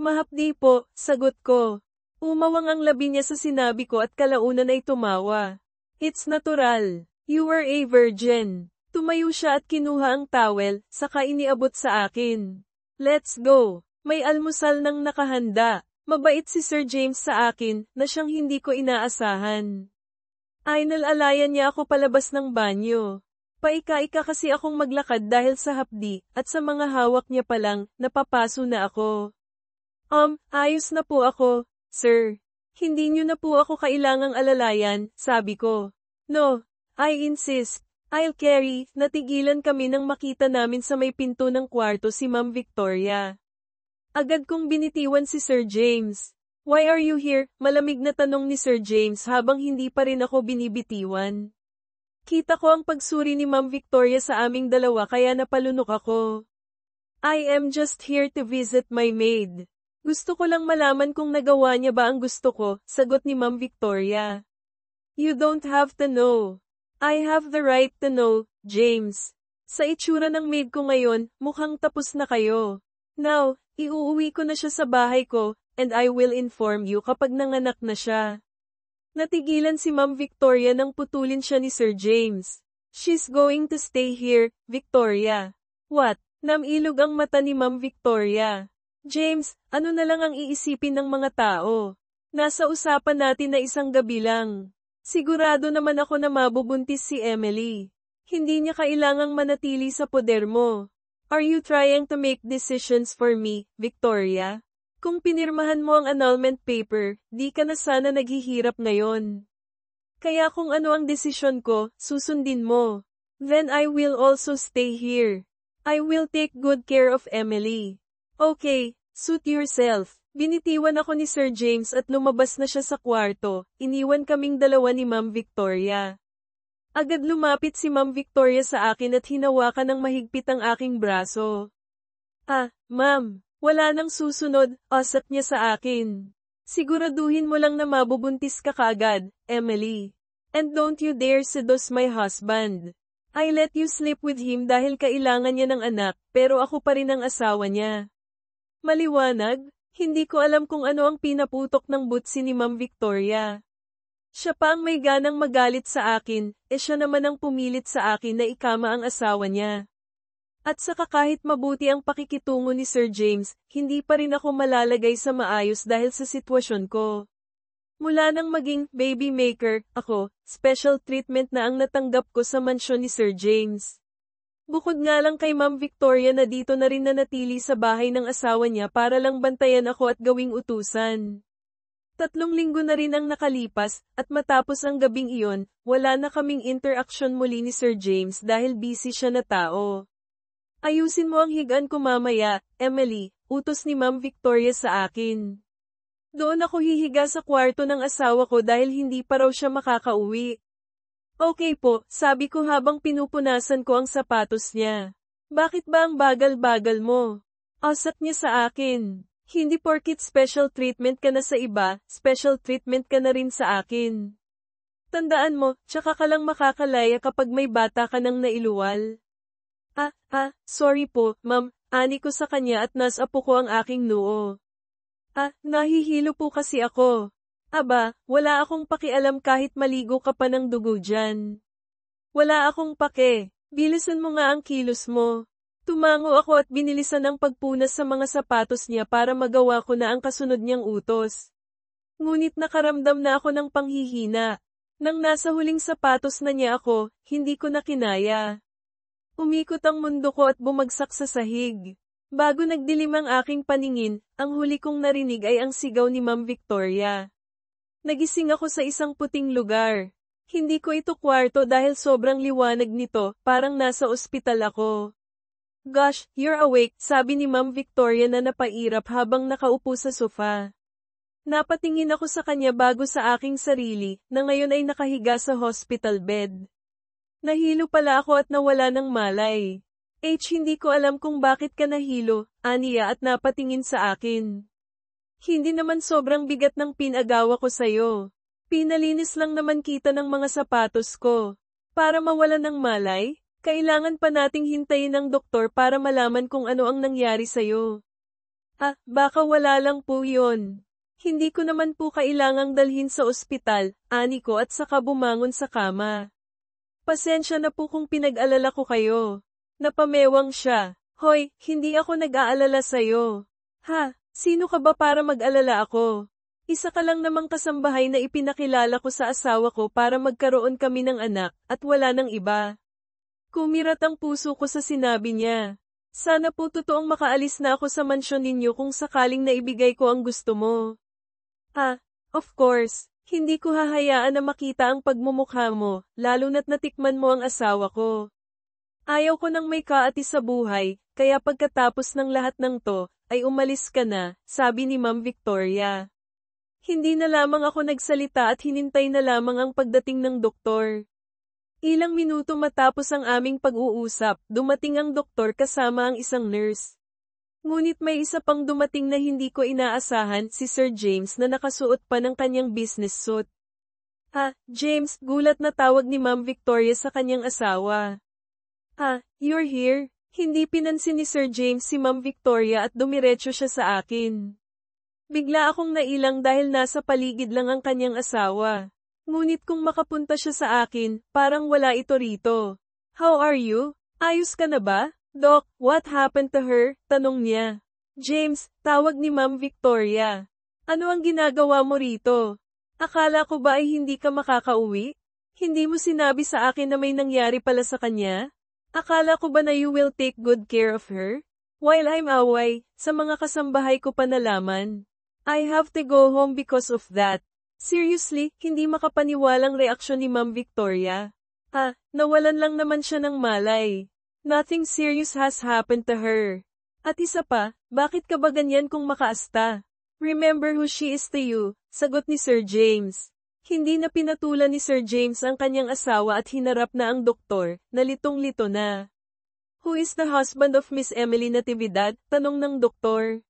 Mahapdi po, sagot ko. Umawang ang labi niya sa sinabi ko at kalaunan ay tumawa. It's natural. You were a virgin. Tumayo siya at kinuha ang towel, saka iniabot sa akin. Let's go. May almusal nang nakahanda. Mabait si Sir James sa akin, na siyang hindi ko inaasahan. Ay nalalayan niya ako palabas ng banyo. Paika-ika kasi akong maglakad dahil sa hapdi, at sa mga hawak niya palang, napapaso na ako. Ayos na po ako, sir. Hindi niyo na po ako kailangang alalayan, sabi ko. No. I insist. I'll carry. Natigilan kami nang makita namin sa may pinto ng kwarto si Ma'am Victoria. Agad kong binitiwan si Sir James. Why are you here? Malamig na tanong ni Sir James habang hindi pa rin ako binibitiwan. Kita ko ang pagsuri ni Ma'am Victoria sa aming dalawa kaya napalunok ako. I am just here to visit my maid. Gusto ko lang malaman kung nagawa niya ba ang gusto ko, sagot ni Ma'am Victoria. You don't have to know. I have the right to know, James. Sa itsura ng maid ko ngayon, mukhang tapos na kayo. Now, iuuwi ko na siya sa bahay ko, and I will inform you kapag nanganak na siya. Natigilan si Ma'am Victoria nang putulin siya ni Sir James. She's going to stay here, Victoria. What? Namilog ang mata ni Ma'am Victoria. James, ano na lang ang iisipin ng mga tao? Nasa usapan natin na isang gabi lang. Sigurado naman ako na mabubuntis si Emily. Hindi niya kailangang manatili sa poder mo. Are you trying to make decisions for me, Victoria? Kung pinirmahan mo ang annulment paper, di ka na sana naghihirap ngayon. Kaya kung ano ang desisyon ko, susundin mo. Then I will also stay here. I will take good care of Emily. Okay, suit yourself. Binitiwan ako ni Sir James at lumabas na siya sa kwarto, iniwan kaming dalawa ni Ma'am Victoria. Agad lumapit si Ma'am Victoria sa akin at hinawakan ng mahigpit ang aking braso. Ma'am, wala nang susunod, asat niya sa akin. Siguraduhin mo lang na mabubuntis ka kaagad, Emily. And don't you dare seduce my husband. I let you sleep with him dahil kailangan niya ng anak, pero ako pa rin ang asawa niya. Maliwanag? Hindi ko alam kung ano ang pinaputok ng butsi ni Ma'am Victoria. Siya pa ang may ganang magalit sa akin, siya naman ang pumilit sa akin na ikama ang asawa niya. At saka kahit mabuti ang pakikitungo ni Sir James, hindi pa rin ako malalagay sa maayos dahil sa sitwasyon ko. Mula nang maging baby maker, ako, special treatment na ang natanggap ko sa mansyon ni Sir James. Bukod nga lang kay Ma'am Victoria na dito na rin nanatili sa bahay ng asawa niya para lang bantayan ako at gawing utusan. 3 linggo na rin ang nakalipas, at matapos ang gabing iyon, wala na kaming interaction muli ni Sir James dahil busy siya na tao. Ayusin mo ang higaan ko mamaya, Emily, utos ni Ma'am Victoria sa akin. Doon ako hihiga sa kwarto ng asawa ko dahil hindi pa raw siya makakauwi. Okay po, sabi ko habang pinupunasan ko ang sapatos niya. Bakit ba ang bagal-bagal mo? Asat niya sa akin. Hindi porkit special treatment ka na sa iba, special treatment ka na rin sa akin. Tandaan mo, tsaka ka lang makakalaya kapag may bata ka nang nailuwal. Sorry po, ma'am, ani ko sa kanya at nasapo ko ang aking noo. Nahihilo po kasi ako. Aba, wala akong pakialam kahit maligo ka pa ng dugo dyan. Wala akong pake, bilisan mo nga ang kilos mo. Tumango ako at binilisan ang pagpunas sa mga sapatos niya para magawa ko na ang kasunod niyang utos. Ngunit nakaramdam na ako ng panghihina. Nang nasa huling sapatos na niya ako, hindi ko na kinaya. Umikot ang mundo ko at bumagsak sa sahig. Bago nagdilim ang aking paningin, ang huli kong narinig ay ang sigaw ni Ma'am Victoria. Nagising ako sa isang puting lugar. Hindi ko ito kwarto dahil sobrang liwanag nito, parang nasa ospital ako. Gosh, you're awake, sabi ni Ma'am Victoria na napairap habang nakaupo sa sofa. Napatingin ako sa kanya bago sa aking sarili, na ngayon ay nakahiga sa hospital bed. Nahilo pala ako at nawala ng malay. Hindi ko alam kung bakit ka nahilo, aniya at napatingin sa akin. Hindi naman sobrang bigat ng pinagawa ko sa'yo. Pinalinis lang naman kita ng mga sapatos ko. Para mawala ng malay? Kailangan pa nating hintayin ng doktor para malaman kung ano ang nangyari sa'yo. Baka wala lang po yun. Hindi ko naman po kailangang dalhin sa ospital, ani ko at saka bumangon sa kama. Pasensya na po kung pinag-alala ko kayo. Napamewang siya. Hoy, hindi ako nag-aalala sa'yo. Sino ka ba para mag-alala ako? Isa ka lang namang kasambahay na ipinakilala ko sa asawa ko para magkaroon kami ng anak, at wala ng iba. Kumirat ang puso ko sa sinabi niya. Sana po totoong makaalis na ako sa mansyon ninyo kung sakaling naibigay ko ang gusto mo. Of course, hindi ko hahayaan na makita ang pagmumukha mo, lalo na't natikman mo ang asawa ko. Ayaw ko nang may kaati sa buhay, kaya pagkatapos ng lahat ng to, ay umalis ka na, sabi ni Ma'am Victoria. Hindi na lamang ako nagsalita at hinintay na lamang ang pagdating ng doktor. Ilang minuto matapos ang aming pag-uusap, dumating ang doktor kasama ang isang nurse. Ngunit may isa pang dumating na hindi ko inaasahan, si Sir James na nakasuot pa ng kanyang business suit. James, gulat na tawag ni Ma'am Victoria sa kanyang asawa. You're here? Hindi pinansin ni Sir James si Ma'am Victoria at dumiretso siya sa akin. Bigla akong nailang dahil nasa paligid lang ang kanyang asawa. Ngunit kung makapunta siya sa akin, parang wala ito rito. How are you? Ayos ka na ba? Doc, what happened to her? Tanong niya. James, tawag ni Ma'am Victoria. Ano ang ginagawa mo rito? Akala ko ba ay hindi ka makakauwi? Hindi mo sinabi sa akin na may nangyari pala sa kanya? Akala ko ba na you will take good care of her? While I'm away, sa mga kasambahay ko pa nalaman. I have to go home because of that. Seriously, hindi makapaniwalang reaksyon ni Ma'am Victoria. Nawalan lang naman siya ng malay. Nothing serious has happened to her. At isa pa, bakit ka ba ganyan kung makaasta? Remember who she is to you, sagot ni Sir James. Hindi na pinatulan ni Sir James ang kanyang asawa at hinarap na ang doktor, na litong-lito na. Who is the husband of Miss Emily Natividad? Tanong ng doktor.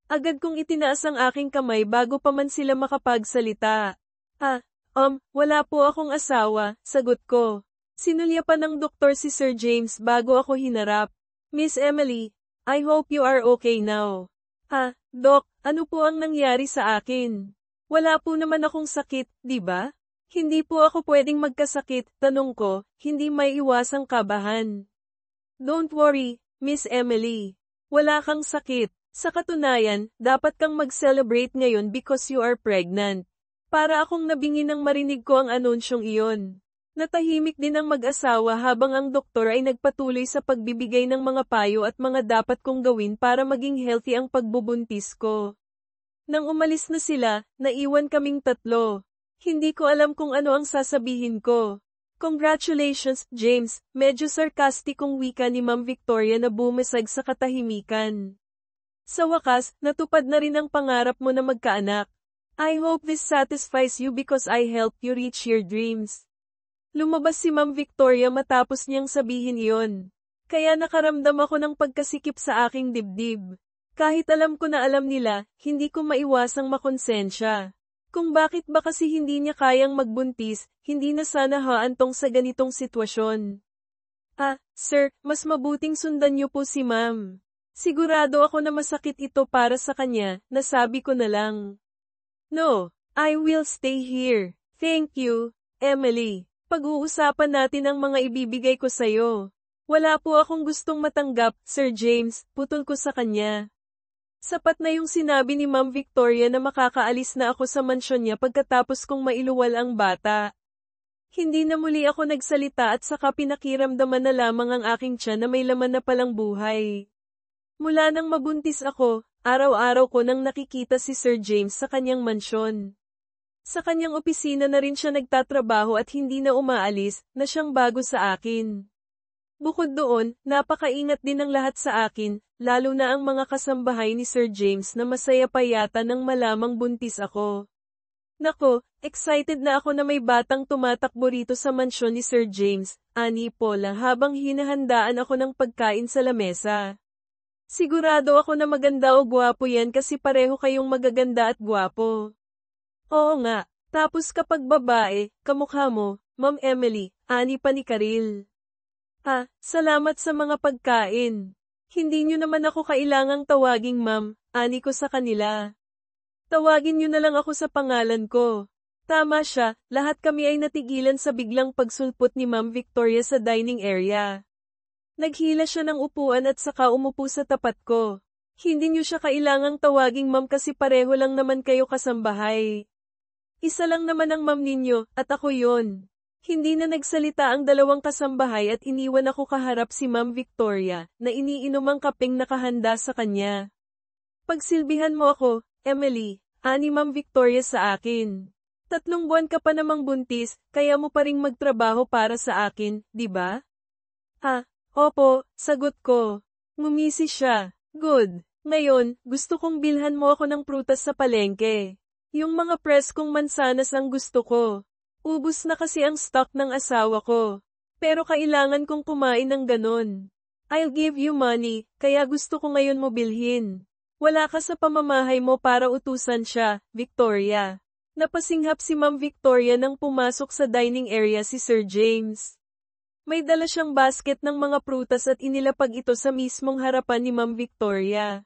Agad kong itinaas ang aking kamay bago pa man sila makapagsalita. Wala po akong asawa, sagot ko. Sinulya pa ng doktor si Sir James bago ako hinarap. Miss Emily, I hope you are okay now. Dok, ano po ang nangyari sa akin? Wala po naman akong sakit, di ba? Hindi po ako pwedeng magkasakit, tanong ko, hindi may iwasang kabahan. Don't worry, Miss Emily. Wala kang sakit. Sa katunayan, dapat kang mag-celebrate ngayon because you are pregnant. Para akong nabingi nang marinig ko ang anunsyong iyon. Natahimik din ang mag-asawa habang ang doktor ay nagpatuloy sa pagbibigay ng mga payo at mga dapat kong gawin para maging healthy ang pagbubuntis ko. Nang umalis na sila, naiwan kaming tatlo. Hindi ko alam kung ano ang sasabihin ko. Congratulations, James, medyo sarkastikong wika ni Ma'am Victoria na bumasag sa katahimikan. Sa wakas, natupad na rin ang pangarap mo na magkaanak. I hope this satisfies you because I helped you reach your dreams. Lumabas si Ma'am Victoria matapos niyang sabihin iyon. Kaya nakaramdam ako ng pagkasikip sa aking dibdib. Kahit alam ko na alam nila, hindi ko maiwasang makonsensya. Kung bakit ba kasi hindi niya kayang magbuntis, hindi na sana haantong sa ganitong sitwasyon. Sir, mas mabuting sundan niyo po si Ma'am. Sigurado ako na masakit ito para sa kanya, nasabi ko na lang. No, I will stay here. Thank you, Emily. Pag-uusapan natin ang mga ibibigay ko sa'yo. Wala po akong gustong matanggap, Sir James, putol ko sa kanya. Sapat na yung sinabi ni Ma'am Victoria na makakaalis na ako sa mansyon niya pagkatapos kong mailuwal ang bata. Hindi na muli ako nagsalita at saka pinakiramdaman na lamang ang aking tiyan na may laman na palang buhay. Mula nang mabuntis ako, araw-araw ko nang nakikita si Sir James sa kanyang mansyon. Sa kanyang opisina na rin siya nagtatrabaho at hindi na umaalis, na siyang bago sa akin. Bukod doon, napakaingat din ng lahat sa akin, lalo na ang mga kasambahay ni Sir James na masaya pa yata nang malamang buntis ako. Nako, excited na ako na may batang tumatakbo rito sa mansyon ni Sir James, ani Paula habang hinahandaan ako ng pagkain sa lamesa. Sigurado ako na maganda o gwapo yan kasi pareho kayong magaganda at gwapo. Oo nga, tapos kapag babae, kamukha mo, Ma'am Emily, ani pa ni Karil. Salamat sa mga pagkain. Hindi nyo naman ako kailangang tawaging ma'am, ani ko sa kanila. Tawagin nyo na lang ako sa pangalan ko. Tama siya, lahat kami ay natigilan sa biglang pagsulpot ni Ma'am Victoria sa dining area. Naghila siya ng upuan at saka umupo sa tapat ko. Hindi nyo siya kailangang tawaging ma'am kasi pareho lang naman kayo kasambahay. Isa lang naman ang ma'am ninyo, at ako yon. Hindi na nagsalita ang dalawang kasambahay at iniwan ako kaharap si Ma'am Victoria, na iniinom ang kapeng nakahanda sa kanya. Pagsilbihan mo ako, Emily, ani Ma'am Victoria sa akin. 3 buwan ka pa namang buntis, kaya mo pa ring magtrabaho para sa akin, di ba? Opo, sagot ko. Ngumisi siya. Good. Ngayon, gusto kong bilhan mo ako ng prutas sa palengke. Yung mga preskong mansanas ang gusto ko. Ubus na kasi ang stock ng asawa ko. Pero kailangan kong kumain ng ganon. I'll give you money, kaya gusto ko ngayon mo bilhin. Wala ka sa pamamahay mo para utusan siya, Victoria. Napasinghap si Ma'am Victoria nang pumasok sa dining area si Sir James. May dala siyang basket ng mga prutas at inilapag ito sa mismong harapan ni Ma'am Victoria.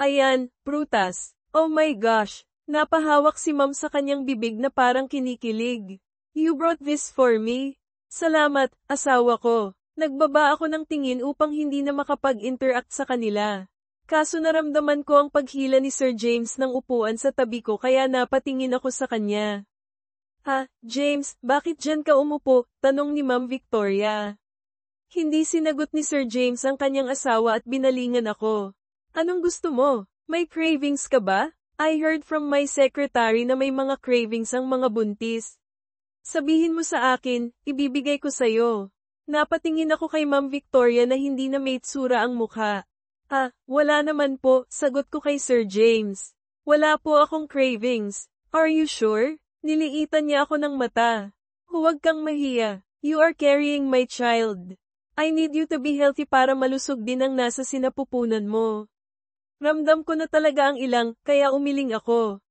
Ayan, prutas. Oh my gosh, napahawak si Ma'am sa kanyang bibig na parang kinikilig. You brought this for me? Salamat, asawa ko. Nagbaba ako ng tingin upang hindi na makapag-interact sa kanila. Kaso naramdaman ko ang paghila ni Sir James ng upuan sa tabi ko kaya napatingin ako sa kanya. James, bakit dyan ka umupo? Tanong ni Ma'am Victoria. Hindi sinagot ni Sir James ang kanyang asawa at binalingan ako. Anong gusto mo? May cravings ka ba? I heard from my secretary na may mga cravings ang mga buntis. Sabihin mo sa akin, ibibigay ko sa'yo. Napatingin ako kay Ma'am Victoria na hindi na may tsura ang mukha. Wala naman po, sagot ko kay Sir James. Wala po akong cravings. Are you sure? Niliitan niya ako ng mata. Huwag kang mahiya. You are carrying my child. I need you to be healthy para malusog din ang nasa sinapupunan mo. Ramdam ko na talaga ang ilang, kaya umiling ako.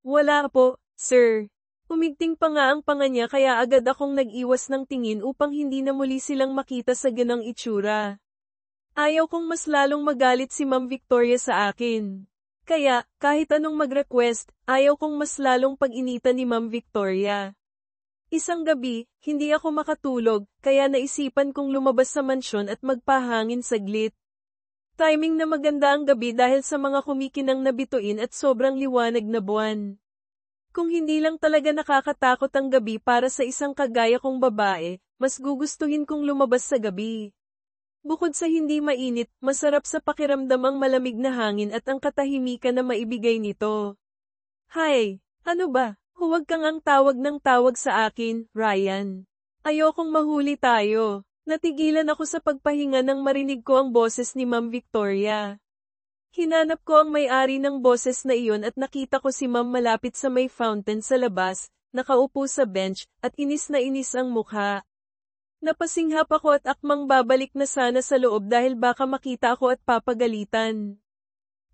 Wala po, sir. Umigting pa nga ang panga niya kaya agad akong nag-iwas ng tingin upang hindi na muli silang makita sa ganang itsura. Ayaw kong mas lalong magalit si Ma'am Victoria sa akin. Kaya, kahit anong mag-request, ayaw kong mas lalong pag-initan ni Ma'am Victoria. Isang gabi, hindi ako makatulog, kaya naisipan kong lumabas sa mansyon at magpahangin saglit. Timing na maganda ang gabi dahil sa mga kumikinang na bituin at sobrang liwanag na buwan. Kung hindi lang talaga nakakatakot ang gabi para sa isang kagaya kong babae, mas gugustuhin kong lumabas sa gabi. Bukod sa hindi mainit, masarap sa pakiramdam ang malamig na hangin at ang katahimikan na maibigay nito. Hay, ano ba? Huwag kang ang tawag ng tawag sa akin, Ryan. Ayokong mahuli tayo. Natigilan ako sa pagpahinga nang marinig ko ang boses ni Ma'am Victoria. Hinanap ko ang may-ari ng boses na iyon at nakita ko si Ma'am malapit sa may fountain sa labas, nakaupo sa bench, at inis na inis ang mukha. Napasinghap ako at akmang babalik na sana sa loob dahil baka makita ako at papagalitan.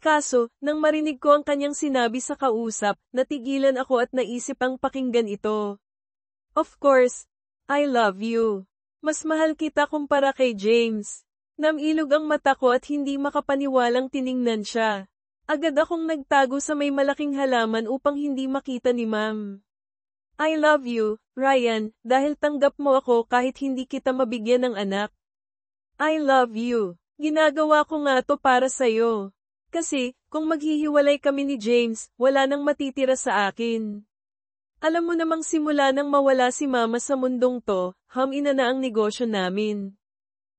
Kaso, nang marinig ko ang kanyang sinabi sa kausap, natigilan ako at naisip ang pakinggan ito. Of course, I love you. Mas mahal kita kumpara kay James. Namilog ang mata ko at hindi makapaniwalang tiningnan siya. Agad akong nagtago sa may malaking halaman upang hindi makita ni Ma'am. I love you, Ryan, dahil tanggap mo ako kahit hindi kita mabigyan ng anak. I love you. Ginagawa ko nga to para sa'yo. Kasi, kung maghihiwalay kami ni James, wala nang matitira sa akin. Alam mo namang simula nang mawala si Mama sa mundong to, hamina na ang negosyo namin.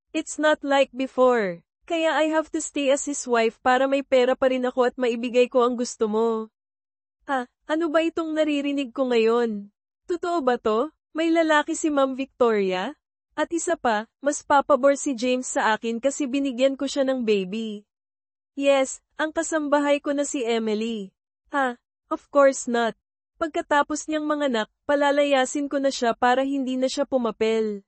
It's not like before. Kaya I have to stay as his wife para may pera pa rin ako at maibigay ko ang gusto mo. Ano ba itong naririnig ko ngayon? Totoo ba to? May lalaki si Ma'am Victoria? At isa pa, mas papabor si James sa akin kasi binigyan ko siya ng baby. Yes, ang kasambahay ko na si Emily. Of course not. Pagkatapos niyang manganak, palalayasin ko na siya para hindi na siya pumapel.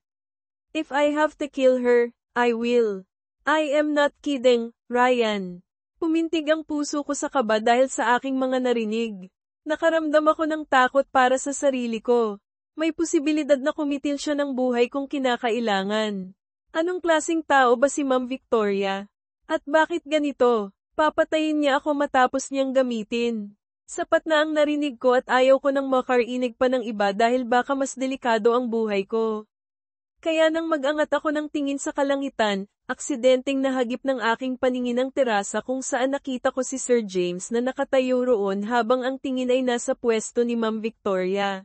If I have to kill her, I will. I am not kidding, Ryan. Pumintig ang puso ko sa kaba dahil sa aking mga narinig. Nakaramdam ako ng takot para sa sarili ko. May posibilidad na kumitil siya ng buhay kung kinakailangan. Anong klaseng tao ba si Ma'am Victoria? At bakit ganito? Papatayin niya ako matapos niyang gamitin. Sapat na ang narinig ko at ayaw ko nang makarinig pa ng iba dahil baka mas delikado ang buhay ko. Kaya nang mag-angat ako ng tingin sa kalangitan, aksidenteng nahagip ng aking paningin ang terasa kung saan nakita ko si Sir James na nakatayo roon habang ang tingin ay nasa pwesto ni Ma'am Victoria.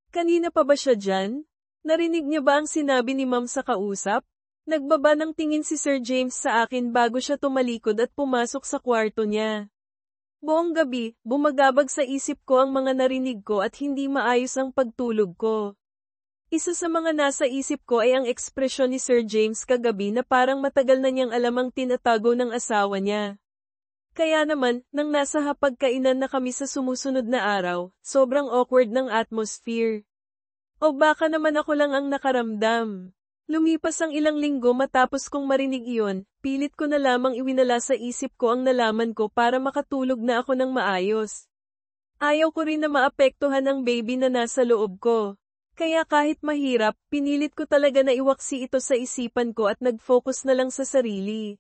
Kanina pa ba siya dyan? Narinig niya ba ang sinabi ni Ma'am sa kausap? Nagbaba ng tingin si Sir James sa akin bago siya tumalikod at pumasok sa kwarto niya. Buong gabi, bumagabag sa isip ko ang mga narinig ko at hindi maayos ang pagtulog ko. Isa sa mga nasa isip ko ay ang ekspresyon ni Sir James kagabi na parang matagal na niyang alam ang tinatago ng asawa niya. Kaya naman, nang nasa hapagkainan na kami sa sumusunod na araw, sobrang awkward ng atmosphere. O baka naman ako lang ang nakaramdam. Lumipas ang ilang linggo matapos kong marinig iyon, pilit ko na lamang iwinala sa isip ko ang nalaman ko para makatulog na ako ng maayos. Ayaw ko rin na maapektuhan ang baby na nasa loob ko. Kaya kahit mahirap, pinilit ko talaga na iwaksi ito sa isipan ko at nag-focus na lang sa sarili.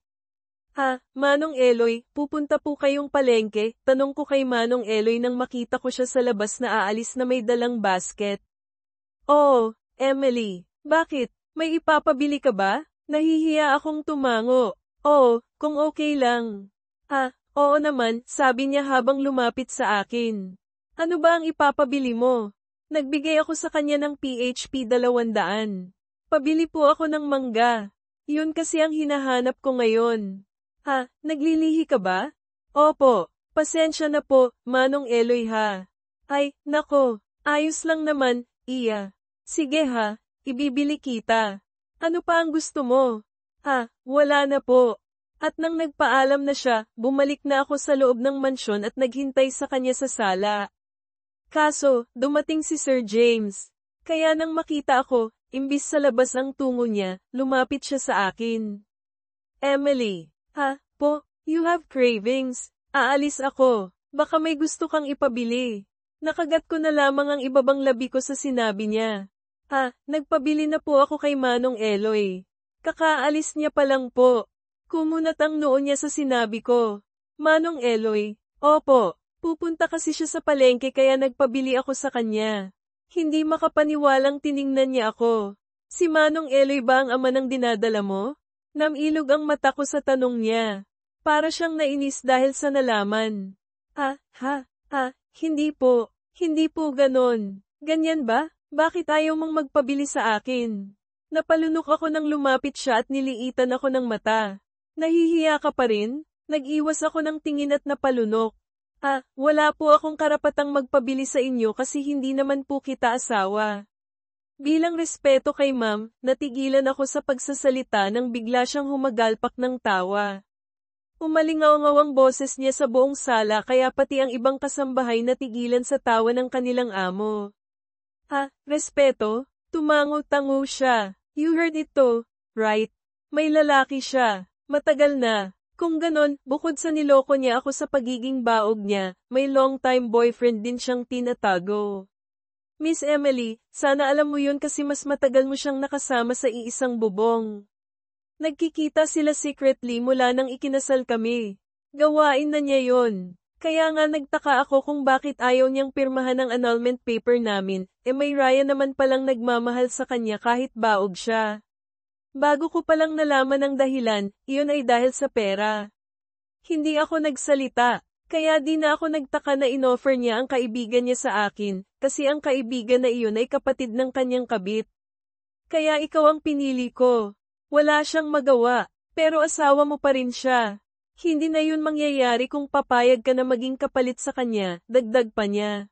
Manong Eloy, pupunta po kayong palengke? Tanong ko kay Manong Eloy nang makita ko siya sa labas na aalis na may dalang basket. Oo, Emily, bakit? May ipapabili ka ba? Nahihiya akong tumango. Oo, kung okay lang. Oo naman, sabi niya habang lumapit sa akin. Ano ba ang ipapabili mo? Nagbigay ako sa kanya ng PHP 200. Pabili po ako ng mangga. Yun kasi ang hinahanap ko ngayon. Naglilihi ka ba? Opo, pasensya na po, Manong Eloy ha. Ay, nako, ayos lang naman, iya. Sige ha. Ibibili kita. Ano pa ang gusto mo? Wala na po. At nang nagpaalam na siya, bumalik na ako sa loob ng mansyon at naghintay sa kanya sa sala. Kaso, dumating si Sir James. Kaya nang makita ako, imbis sa labas ang tungo niya, lumapit siya sa akin. Emily, You have cravings. Aalis ako. Baka may gusto kang ipabili. Nakagat ko na lamang ang ibabang labi ko sa sinabi niya. Nagpabili na po ako kay Manong Eloy. Kakaalis niya pa lang po. Kumunat ang noo niya sa sinabi ko. Manong Eloy, opo, pupunta kasi siya sa palengke kaya nagpabili ako sa kanya. Hindi makapaniwalang tiningnan niya ako. Si Manong Eloy ba ang ama ng dinadala mo? Namilog ang mata ko sa tanong niya. Para siyang nainis dahil sa nalaman. Hindi po. Hindi po ganon. Ganyan ba? Bakit ayaw mong magpabili sa akin? Napalunok ako nang lumapit siya at niliitan ako ng mata. Nahihiya ka pa rin? Nag-iwas ako ng tingin at napalunok. Wala po akong karapatang magpabili sa inyo kasi hindi naman po kita asawa. Bilang respeto kay ma'am, natigilan ako sa pagsasalita nang bigla siyang humagalpak ng tawa. Umalingaw-ngaw ang boses niya sa buong sala kaya pati ang ibang kasambahay natigilan sa tawa ng kanilang amo. Respeto? Tumango-tango siya. You heard it too, right? May lalaki siya. Matagal na. Kung ganon, bukod sa niloko niya ako sa pagiging baog niya, may long-time boyfriend din siyang tinatago. Miss Emily, sana alam mo yun kasi mas matagal mo siyang nakasama sa iisang bubong. Nagkikita sila secretly mula nang ikinasal kami. Gawain na niya yon. Kaya nga nagtaka ako kung bakit ayaw niyang pirmahan ang annulment paper namin, may Ryan naman palang nagmamahal sa kanya kahit baog siya. Bago ko palang nalaman ang dahilan, iyon ay dahil sa pera. Hindi ako nagsalita, kaya di na ako nagtaka na inoffer niya ang kaibigan niya sa akin, kasi ang kaibigan na iyon ay kapatid ng kanyang kabit. Kaya ikaw ang pinili ko. Wala siyang magawa, pero asawa mo pa rin siya. Hindi na yun mangyayari kung papayag ka na maging kapalit sa kanya, dagdag pa niya.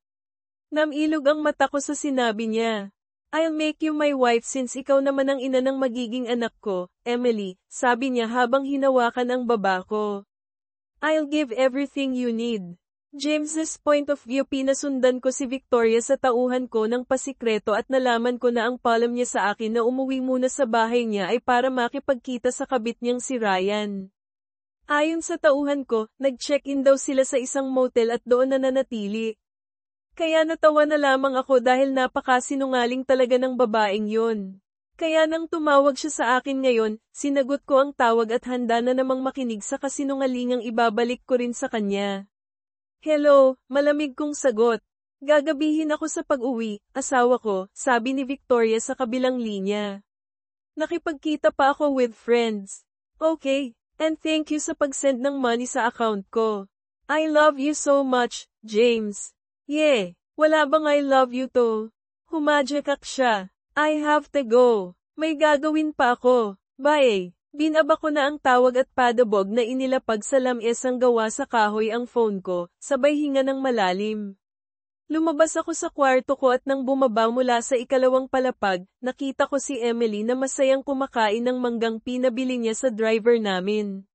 Namilog ang mata ko sa sinabi niya. I'll make you my wife since ikaw naman ang ina ng magiging anak ko, Emily, sabi niya habang hinawakan ang baba ko. I'll give everything you need. James's point of view pinasundan ko si Victoria sa tauhan ko ng pasikreto at nalaman ko na ang paalam niya sa akin na umuwi muna sa bahay niya ay para makipagkita sa kabit niyang si Ryan. Ayon sa tauhan ko, nag-check-in daw sila sa isang motel at doon na nanatili. Kaya natawa na lamang ako dahil napakasinungaling talaga ng babaeng yun. Kaya nang tumawag siya sa akin ngayon, sinagot ko ang tawag at handa na namang makinig sa kasinungalingang ibabalik ko rin sa kanya. Hello, malamig kong sagot. Gagabihin ako sa pag-uwi, asawa ko, sabi ni Victoria sa kabilang linya. Nakipagkita pa ako with friends. Okay, and thank you sa pag-send ng money sa account ko. I love you so much, James. Yeah, wala bang I love you to? Humadjakak siya. I have to go. May gagawin pa ako. Bye. Binaba ko na ang tawag at padabog na inilapag sa lamesang gawa sa kahoy ang phone ko, sabay hinga ng malalim. Lumabas ako sa kwarto ko at nang bumaba mula sa ikalawang palapag, nakita ko si Emily na masayang kumakain ng manggang pinabili niya sa driver namin.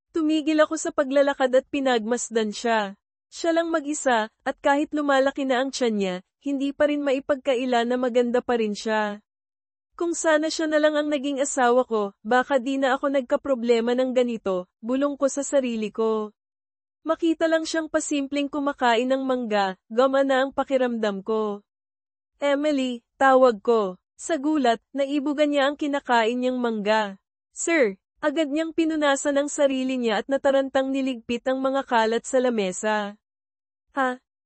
Tumigil ako sa paglalakad at pinagmasdan siya. Siya lang mag-isa, at kahit lumalaki na ang tiyan niya, hindi pa rin maipagkaila na maganda pa rin siya. Kung sana siya na lang ang naging asawa ko, baka di na ako nagkaproblema ng ganito, bulong ko sa sarili ko. Makita lang siyang pasimpleng kumakain ng mangga, gama na ang pakiramdam ko. Emily, tawag ko. Sa gulat, naibugan niya ang kinakain niyang mangga. Sir, agad niyang pinunasan ang sarili niya at natarantang niligpit ang mga kalat sa lamesa.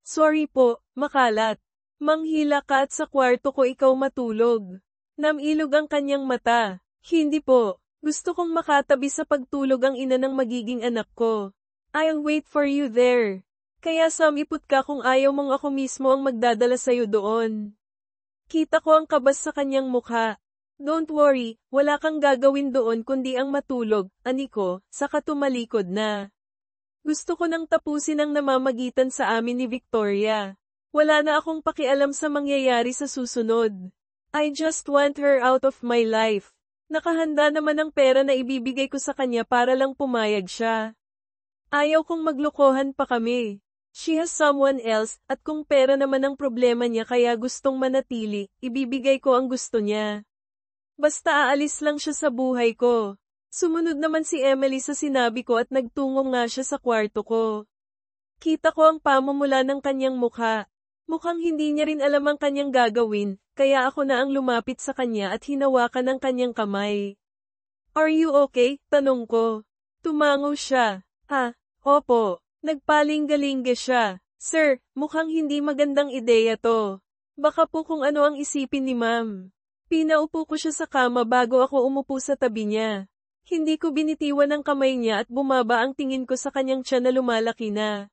Sorry po, makalat. Manghila ka at sa kwarto ko ikaw matulog. Namilog ang kanyang mata. Hindi po, gusto kong makatabi sa pagtulog ang ina ng magiging anak ko. I'll wait for you there. Kaya samipot ka kung ayaw mong ako mismo ang magdadala sa'yo doon. Kita ko ang kabas sa kanyang mukha. Don't worry, wala kang gagawin doon kundi ang matulog, aniko, saka tumalikod na. Gusto ko nang tapusin ang namamagitan sa amin ni Victoria. Wala na akong pakialam sa mangyayari sa susunod. I just want her out of my life. Nakahanda naman ang pera na ibibigay ko sa kanya para lang pumayag siya. Ayaw kong maglokohan pa kami. She has someone else, at kung pera naman ang problema niya kaya gustong manatili, ibibigay ko ang gusto niya. Basta aalis lang siya sa buhay ko. Sumunod naman si Emily sa sinabi ko at nagtungo nga siya sa kwarto ko. Kita ko ang pamumula ng kanyang mukha. Mukhang hindi niya rin alam ang kanyang gagawin, kaya ako na ang lumapit sa kanya at hinawakan ang kanyang kamay. Are you okay? Tanong ko. Tumango siya. Opo. Nagpaling-galing siya. Sir, mukhang hindi magandang ideya to. Baka po kung ano ang isipin ni ma'am. Pinaupo ko siya sa kama bago ako umupo sa tabi niya. Hindi ko binitiwan ang kamay niya at bumaba ang tingin ko sa kanyang tiyan na lumalaki na.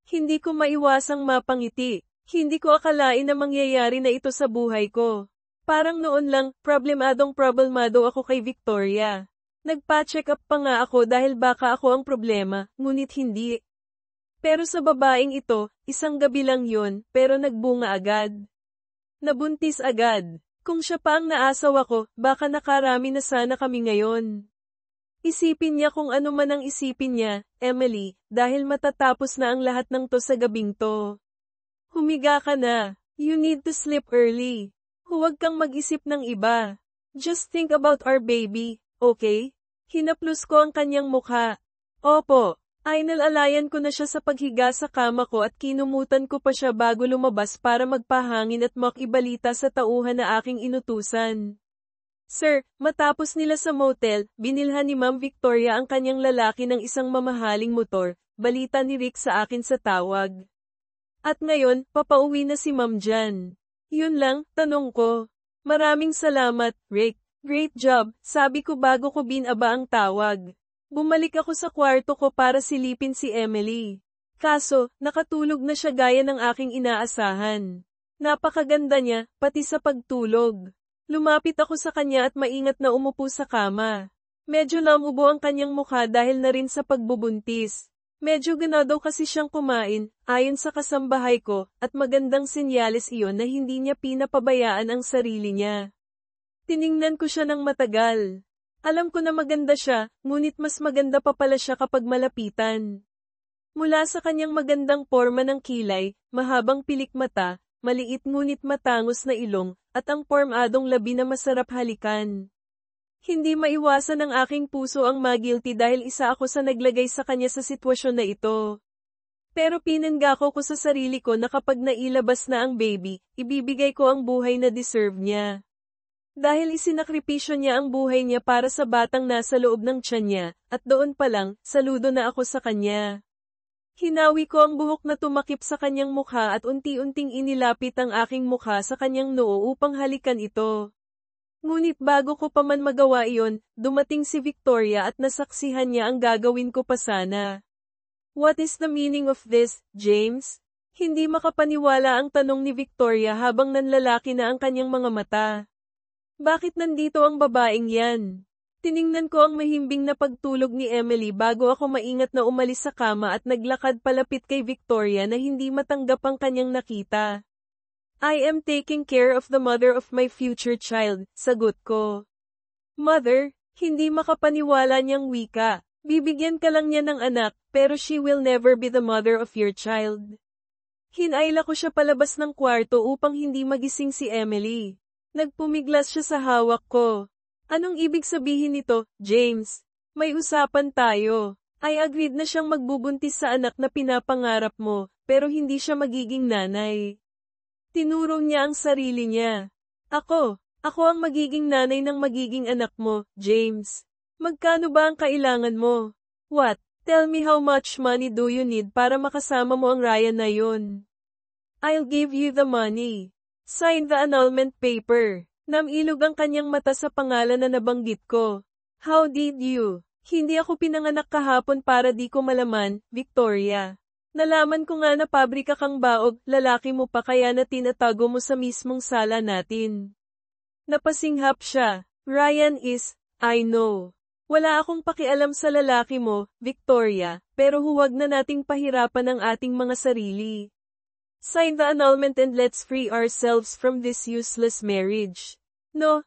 Hindi ko maiwasang mapangiti. Hindi ko akalain na mangyayari na ito sa buhay ko. Parang noon lang, problemado ako kay Victoria. Nagpa-check up pa nga ako dahil baka ako ang problema, ngunit hindi. Pero sa babaeng ito, isang gabi lang yun, pero nagbunga agad. Nabuntis agad. Kung siya pa ang naasaw ako, baka nakarami na sana kami ngayon. Isipin niya kung ano man ang isipin niya, Emily, dahil matatapos na ang lahat ng to sa gabing to. Humiga ka na. You need to sleep early. Huwag kang mag-isip ng iba. Just think about our baby, okay? Hinaplos ko ang kanyang mukha. Opo. Inalalayan ko na siya sa paghiga sa kama ko at kinumutan ko pa siya bago lumabas para magpahangin at makibalita sa tauhan na aking inutusan. Sir, matapos nila sa motel, binilhan ni Ma'am Victoria ang kanyang lalaki ng isang mamahaling motor, balita ni Rick sa akin sa tawag. At ngayon, papauwi na si Ma'am Jan. Yun lang, tanong ko. Maraming salamat, Rick. Great job, sabi ko bago ko binaba ang tawag. Bumalik ako sa kwarto ko para silipin si Emily. Kaso, nakatulog na siya gaya ng aking inaasahan. Napakaganda niya, pati sa pagtulog. Lumapit ako sa kanya at maingat na umupo sa kama. Medyo namubo ang kanyang mukha dahil na rin sa pagbubuntis. Medyo ganado kasi siyang kumain, ayon sa kasambahay ko, at magandang senyales iyon na hindi niya pinapabayaan ang sarili niya. Tiningnan ko siya ng matagal. Alam ko na maganda siya, ngunit mas maganda pa pala siya kapag malapitan. Mula sa kanyang magandang porma ng kilay, mahabang pilik mata, maliit ngunit matangos na ilong, at ang pormadong labi na masarap halikan. Hindi maiwasan ng aking puso ang magilty dahil isa ako sa naglagay sa kanya sa sitwasyon na ito. Pero pinanggako ko sa sarili ko na kapag nailabas na ang baby, ibibigay ko ang buhay na deserve niya. Dahil isinakripisyo niya ang buhay niya para sa batang nasa loob ng tiyan niya, at doon pa lang, saludo na ako sa kanya. Hinawi ko ang buhok na tumakip sa kanyang mukha at unti-unting inilapit ang aking mukha sa kanyang noo upang halikan ito. Ngunit bago ko pa man magawa iyon, dumating si Victoria at nasaksihan niya ang gagawin ko pa sana. What is the meaning of this, James? Hindi makapaniwala ang tanong ni Victoria habang nanlalaki na ang kanyang mga mata. Bakit nandito ang babaeng yan? Tiningnan ko ang mahimbing na pagtulog ni Emily bago ako maingat na umalis sa kama at naglakad palapit kay Victoria na hindi matanggap ang kanyang nakita. I am taking care of the mother of my future child, sagot ko. Mother, hindi makapaniwala niyang wika. Bibigyan ka lang niya ng anak, pero she will never be the mother of your child. Hinayla ko siya palabas ng kwarto upang hindi magising si Emily. Nagpumiglas siya sa hawak ko. Anong ibig sabihin nito, James? May usapan tayo. I agreed na siyang magbubuntis sa anak na pinapangarap mo, pero hindi siya magiging nanay. Tinuro niya ang sarili niya. Ako ang magiging nanay ng magiging anak mo, James. Magkano ba ang kailangan mo? What? Tell me how much money do you need para makasama mo ang Ryan na yun? I'll give you the money. Sign the annulment paper. Namilog ang kanyang mata sa pangalan na nabanggit ko. How did you? Hindi ako pinanganak kahapon para di ko malaman, Victoria. Nalaman ko nga na pabrika kang baog, lalaki mo pa kaya na tinatago mo sa mismong sala natin. Napasinghap siya. Ryan is, I know. Wala akong pakialam sa lalaki mo, Victoria, pero huwag na nating pahirapan ang ating mga sarili. Sign the annulment and let's free ourselves from this useless marriage. No,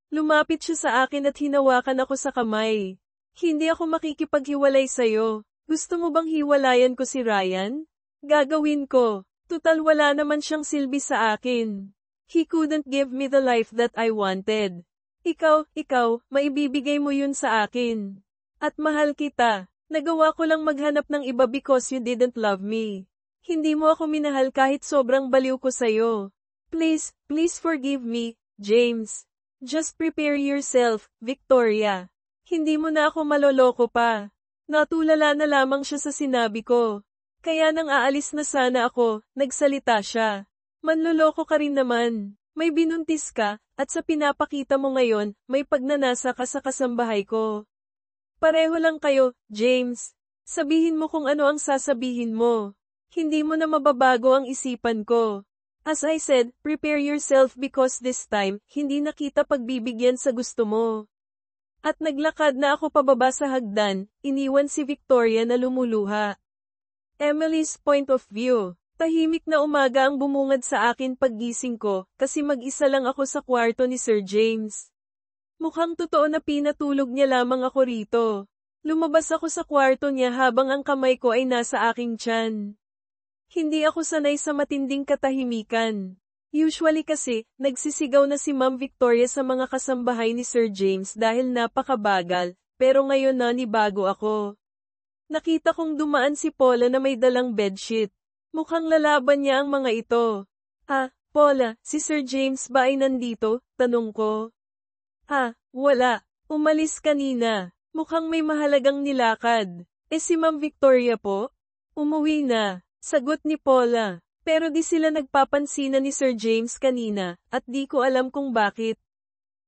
lumapit siya sa akin at hinawakan ako sa kamay. Hindi ako makikipaghiwalay sa'yo. Gusto mo bang hiwalayan ko si Ryan? Gagawin ko. Tutal wala naman siyang silbi sa akin. He couldn't give me the life that I wanted. Ikaw, maibibigay mo yun sa akin. At mahal kita. Nagawa ko lang maghanap ng iba because you didn't love me. Hindi mo ako minahal kahit sobrang baliw ko sa'yo. Please forgive me, James. Just prepare yourself, Victoria. Hindi mo na ako maloloko pa. Natulala na lamang siya sa sinabi ko. Kaya nang aalis na sana ako, nagsalita siya. Manloloko ka rin naman. May binuntis ka, at sa pinapakita mo ngayon, may pagnanasa ka sa kasambahay ko. Pareho lang kayo, James. Sabihin mo kung ano ang sasabihin mo. Hindi mo na mababago ang isipan ko. As I said, prepare yourself because this time, hindi na kita pagbibigyan sa gusto mo. At naglakad na ako pababa sa hagdan, iniwan si Victoria na lumuluha. Emily's point of view. Tahimik na umaga ang bumungad sa akin paggising ko, kasi mag-isa lang ako sa kwarto ni Sir James. Mukhang totoo na pinatulog niya lamang ako rito. Lumabas ako sa kwarto niya habang ang kamay ko ay nasa aking tiyan. Hindi ako sanay sa matinding katahimikan. Usually kasi, nagsisigaw na si Ma'am Victoria sa mga kasambahay ni Sir James dahil napakabagal, pero ngayon nanibago ako. Nakita kong dumaan si Paula na may dalang bedsheet. Mukhang lalaban niya ang mga ito. Paula, si Sir James ba ay nandito? Tanong ko. Wala. Umalis kanina. Mukhang may mahalagang nilakad. Si Ma'am Victoria po? Umuwi na. Sagot ni Paula. Pero di sila nagpapansinan ni Sir James kanina, at di ko alam kung bakit.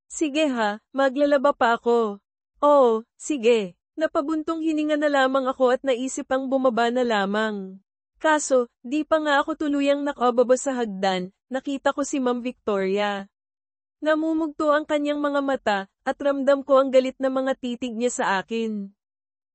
Sige maglalaba pa ako. Oo, sige. Napabuntong hininga na lamang ako at naisip ang bumaba na lamang. Kaso, di pa nga ako tuluyang nakababa sa hagdan, nakita ko si Ma'am Victoria. Namumugto ang kanyang mga mata, at ramdam ko ang galit na mga titig niya sa akin.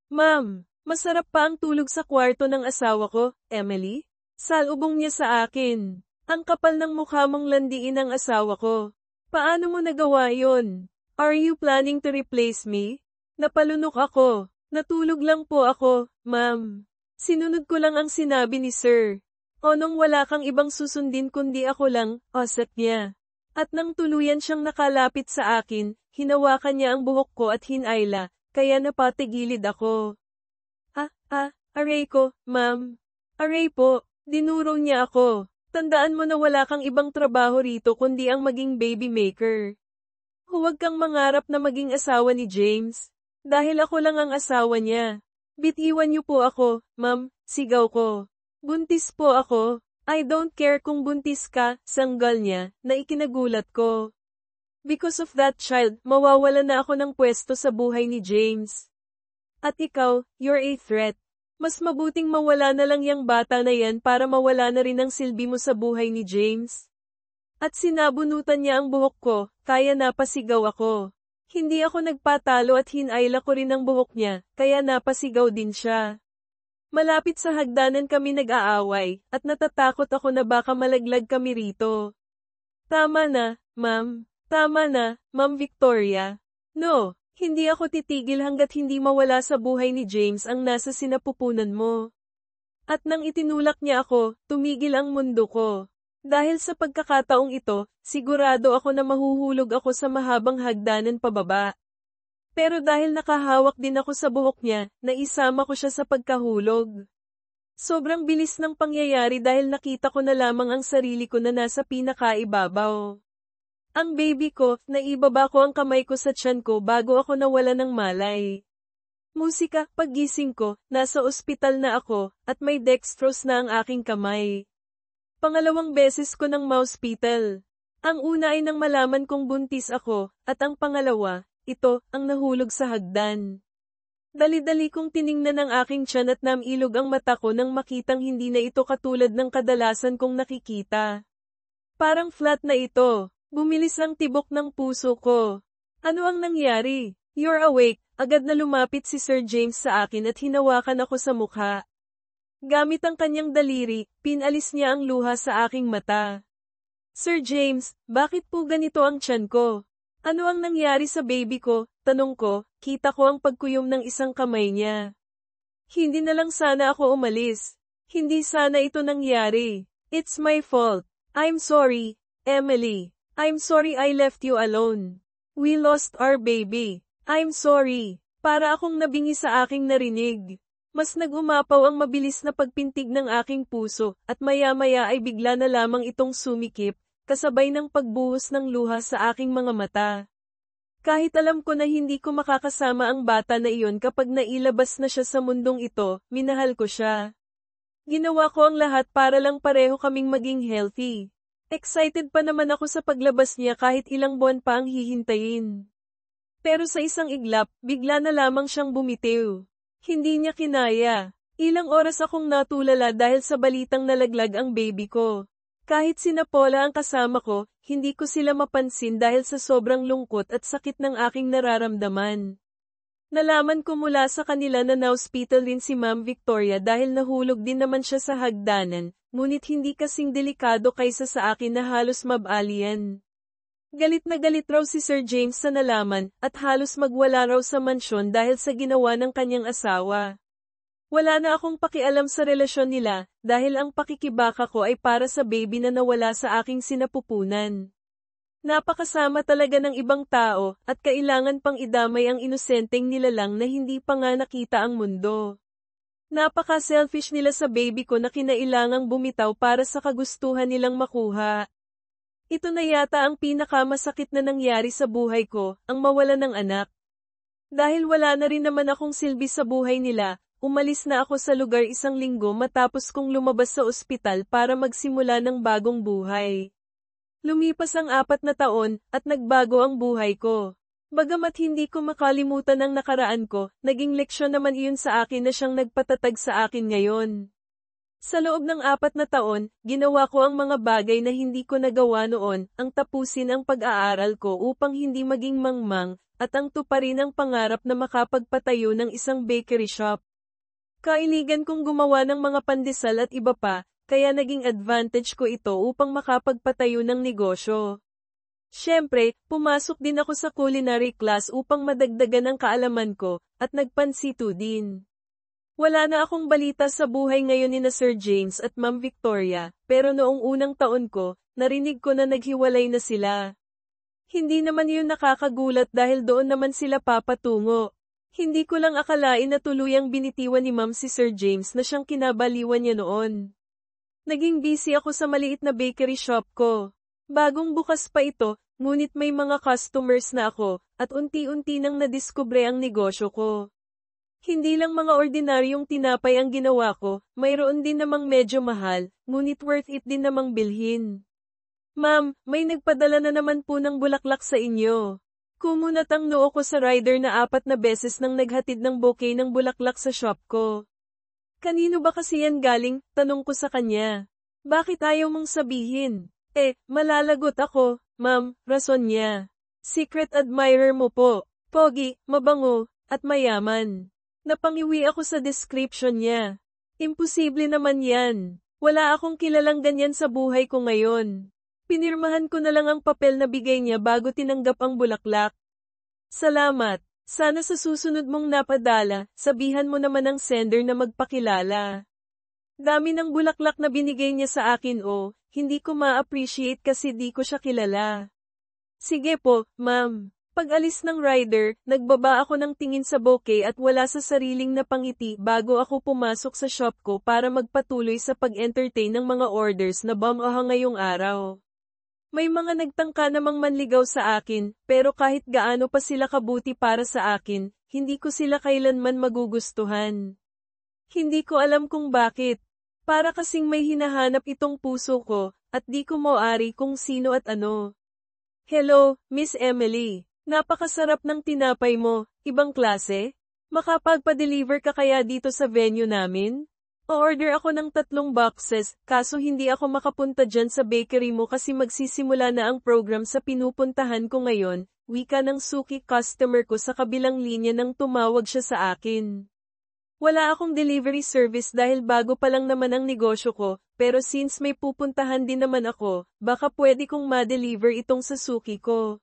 Ma'am, masarap pa ang tulog sa kwarto ng asawa ko, Emily? Salubong niya sa akin. Ang kapal ng mukha mong landiin ang asawa ko. Paano mo nagawa yon? Are you planning to replace me? Napalunok ako. Natulog lang po ako, ma'am. Sinunod ko lang ang sinabi ni Sir. Nung wala kang ibang susundin kundi ako lang, osat niya. At nang tuluyan siyang nakalapit sa akin, hinawakan niya ang buhok ko at hinayla, kaya napatigilid ako. Aray ko, ma'am. Aray po, dinuro niya ako. Tandaan mo na wala kang ibang trabaho rito kundi ang maging baby maker. Huwag kang mangarap na maging asawa ni James. Dahil ako lang ang asawa niya. Bitiwan niyo po ako, ma'am, sigaw ko. Buntis po ako. I don't care kung buntis ka, sanggal niya, na ikinagulat ko. Because of that child, mawawala na ako ng pwesto sa buhay ni James. At ikaw, you're a threat. Mas mabuting mawala na lang yang bata na yan para mawala na rin ang silbi mo sa buhay ni James. At sinabunutan niya ang buhok ko, kaya napasigaw ako. Hindi ako nagpatalo at hinayla ko rin ang buhok niya, kaya napasigaw din siya. Malapit sa hagdanan kami nag-aaway, at natatakot ako na baka malaglag kami rito. Tama na, ma'am. Tama na, Ma'am Victoria. No, hindi ako titigil hanggat hindi mawala sa buhay ni James ang nasa sinapupunan mo. At nang itinulak niya ako, tumigil ang mundo ko. Dahil sa pagkakataong ito, sigurado ako na mahuhulog ako sa mahabang hagdanan pababa. Pero dahil nakahawak din ako sa buhok niya, naisama ko siya sa pagkahulog. Sobrang bilis ng pangyayari dahil nakita ko na lamang ang sarili ko na nasa pinakaibabaw. Ang baby ko, naibaba ko ang kamay ko sa tiyan ko bago ako nawala ng malay. Musika, paggising ko, nasa ospital na ako, at may dextrose na ang aking kamay. Pangalawang beses ko ng ma-hospital. Ang una ay nang malaman kong buntis ako, at ang pangalawa, ito, ang nahulog sa hagdan. Dali-dali kong tiningnan ang aking tiyan at namilog ang mata ko nang makitang hindi na ito katulad ng kadalasan kong nakikita. Parang flat na ito. Bumilis ang tibok ng puso ko. Ano ang nangyari? You're awake. Agad na lumapit si Sir James sa akin at hinawakan ako sa mukha. Gamit ang kanyang daliri, pinalis niya ang luha sa aking mata. Sir James, bakit po ganito ang tiyan ko? Ano ang nangyari sa baby ko? Tanong ko, kita ko ang pagkuyom ng isang kamay niya. Hindi na lang sana ako umalis. Hindi sana ito nangyari. It's my fault. I'm sorry, Emily. I'm sorry I left you alone. We lost our baby. I'm sorry. Para akong nabingi sa aking narinig. Mas nagumapaw ang mabilis na pagpintig ng aking puso, at maya-maya ay bigla na lamang itong sumikip, kasabay ng pagbuhos ng luha sa aking mga mata. Kahit alam ko na hindi ko makakasama ang bata na iyon kapag nailabas na siya sa mundong ito, minahal ko siya. Ginawa ko ang lahat para lang pareho kaming maging healthy. Excited pa naman ako sa paglabas niya kahit ilang buwan pa ang hihintayin. Pero sa isang iglap, bigla na lamang siyang bumitiw. Hindi niya kinaya. Ilang oras akong natulala dahil sa balitang nalaglag ang baby ko. Kahit sina Paula ang kasama ko, hindi ko sila mapansin dahil sa sobrang lungkot at sakit ng aking nararamdaman. Nalaman ko mula sa kanila na na-hospital rin si Ma'am Victoria dahil nahulog din naman siya sa hagdanan, ngunit hindi kasing delikado kaysa sa akin na halos mabalian. Galit na galit raw si Sir James sa nalaman, at halos magwala raw sa mansyon dahil sa ginawa ng kanyang asawa. Wala na akong pakialam sa relasyon nila, dahil ang pakikibaka ko ay para sa baby na nawala sa aking sinapupunan. Napakasama talaga ng ibang tao, at kailangan pang idamay ang inosenteng nilalang na hindi pa nga nakita ang mundo. Napaka-selfish nila sa baby ko na kinailangang bumitaw para sa kagustuhan nilang makuha. Ito na yata ang pinakamasakit na nangyari sa buhay ko, ang mawala ng anak. Dahil wala na rin naman akong silbi sa buhay nila, umalis na ako sa lugar 1 linggo matapos kong lumabas sa ospital para magsimula ng bagong buhay. Lumipas ang 4 na taon, at nagbago ang buhay ko. Bagamat hindi ko makalimutan ang nakaraan ko, naging leksyon naman iyon sa akin na siyang nagpatatag sa akin ngayon. Sa loob ng 4 na taon, ginawa ko ang mga bagay na hindi ko nagawa noon, ang tapusin ang pag-aaral ko upang hindi maging mangmang, at ang tuparin ang pangarap na makapagpatayo ng isang bakery shop. Kailigan kong gumawa ng mga pandesal at iba pa, kaya naging advantage ko ito upang makapagpatayo ng negosyo. Siyempre, pumasok din ako sa culinary class upang madagdagan ang kaalaman ko, at nagpansito din. Wala na akong balita sa buhay ngayon ni na Sir James at Ma'am Victoria, pero noong unang taon ko, narinig ko na naghiwalay na sila. Hindi naman yun nakakagulat dahil doon naman sila papatungo. Hindi ko lang akalain na tuluyang binitiwan ni Ma'am si Sir James na siyang kinabaliwan niya noon. Naging busy ako sa maliit na bakery shop ko. Bagong bukas pa ito, ngunit may mga customers na ako, at unti-unti nang nadiskubre ang negosyo ko. Hindi lang mga ordinaryong tinapay ang ginawa ko, mayroon din namang medyo mahal, ngunit worth it din namang bilhin. Ma'am, may nagpadala na naman po ng bulaklak sa inyo. Kumunat ang noo ko sa rider na 4 na beses nang naghatid ng bouquet ng bulaklak sa shop ko. Kanino ba kasi yan galing? Tanong ko sa kanya. Bakit ayaw mong sabihin? Malalagot ako, ma'am, rason niya. Secret admirer mo po. Pogi, mabango, at mayaman. Napangiwi ako sa description niya. Imposible naman yan. Wala akong kilalang ganyan sa buhay ko ngayon. Pinirmahan ko na lang ang papel na bigay niya bago tinanggap ang bulaklak. Salamat. Sana sa susunod mong napadala, sabihan mo naman ang sender na magpakilala. Dami ng bulaklak na binigay niya sa akin hindi ko ma-appreciate kasi di ko siya kilala. Sige po, ma'am. Pag-alis ng rider, nagbaba ako ng tingin sa bouquet at wala sa sariling napangiti bago ako pumasok sa shop ko para magpatuloy sa pag-entertain ng mga orders na bumaha ngayong araw. May mga nagtangka namang manligaw sa akin, pero kahit gaano pa sila kabuti para sa akin, hindi ko sila kailanman magugustuhan. Hindi ko alam kung bakit. Para kasing may hinahanap itong puso ko, at di ko mauari kung sino at ano. Hello, Miss Emily. Napakasarap ng tinapay mo, ibang klase? Makapagpa-deliver ka kaya dito sa venue namin? O-order ako ng 3 boxes, kaso hindi ako makapunta dyan sa bakery mo kasi magsisimula na ang program sa pinupuntahan ko ngayon, wika ng suki customer ko sa kabilang linya nang tumawag siya sa akin. Wala akong delivery service dahil bago pa lang naman ang negosyo ko, pero since may pupuntahan din naman ako, baka pwede kong ma-deliver itong sa suki ko.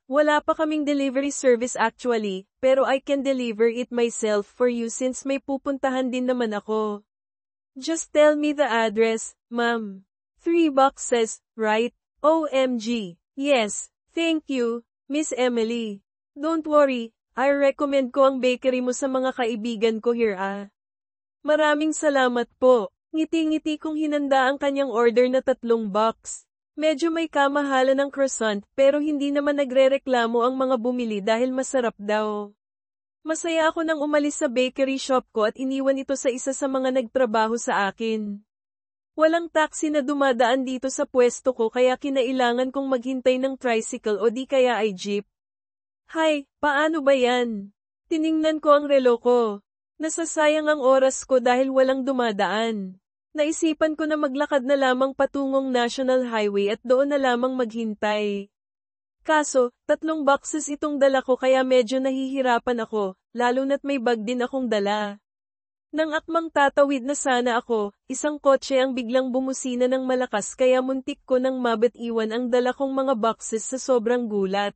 Wala pa kaming delivery service actually, pero I can deliver it myself for you since may pupuntahan din naman ako. Just tell me the address, ma'am. 3 boxes, right? OMG. Yes, thank you, Miss Emily. Don't worry, I recommend ko ang bakery mo sa mga kaibigan ko here Maraming salamat po. Ngiti-ngiti kong hinanda ang kanyang order na 3 box. Medyo may kamahalan ng croissant pero hindi naman nagrereklamo ang mga bumili dahil masarap daw. Masaya ako nang umalis sa bakery shop ko at iniwan ito sa isa sa mga nagtrabaho sa akin. Walang taxi na dumadaan dito sa pwesto ko kaya kinailangan kong maghintay ng tricycle o di kaya ay jeep. Hay, paano ba yan? Tiningnan ko ang relo ko. Nasasayang ang oras ko dahil walang dumadaan. Naisipan ko na maglakad na lamang patungong National Highway at doon na lamang maghintay. Kaso, 3 boxes itong dala ko kaya medyo nahihirapan ako, lalo na't may bag din akong dala. Nang akmang tatawid na sana ako, isang kotse ang biglang bumusina ng malakas kaya muntik ko nang mabit-iwan ang dala kong mga boxes sa sobrang gulat.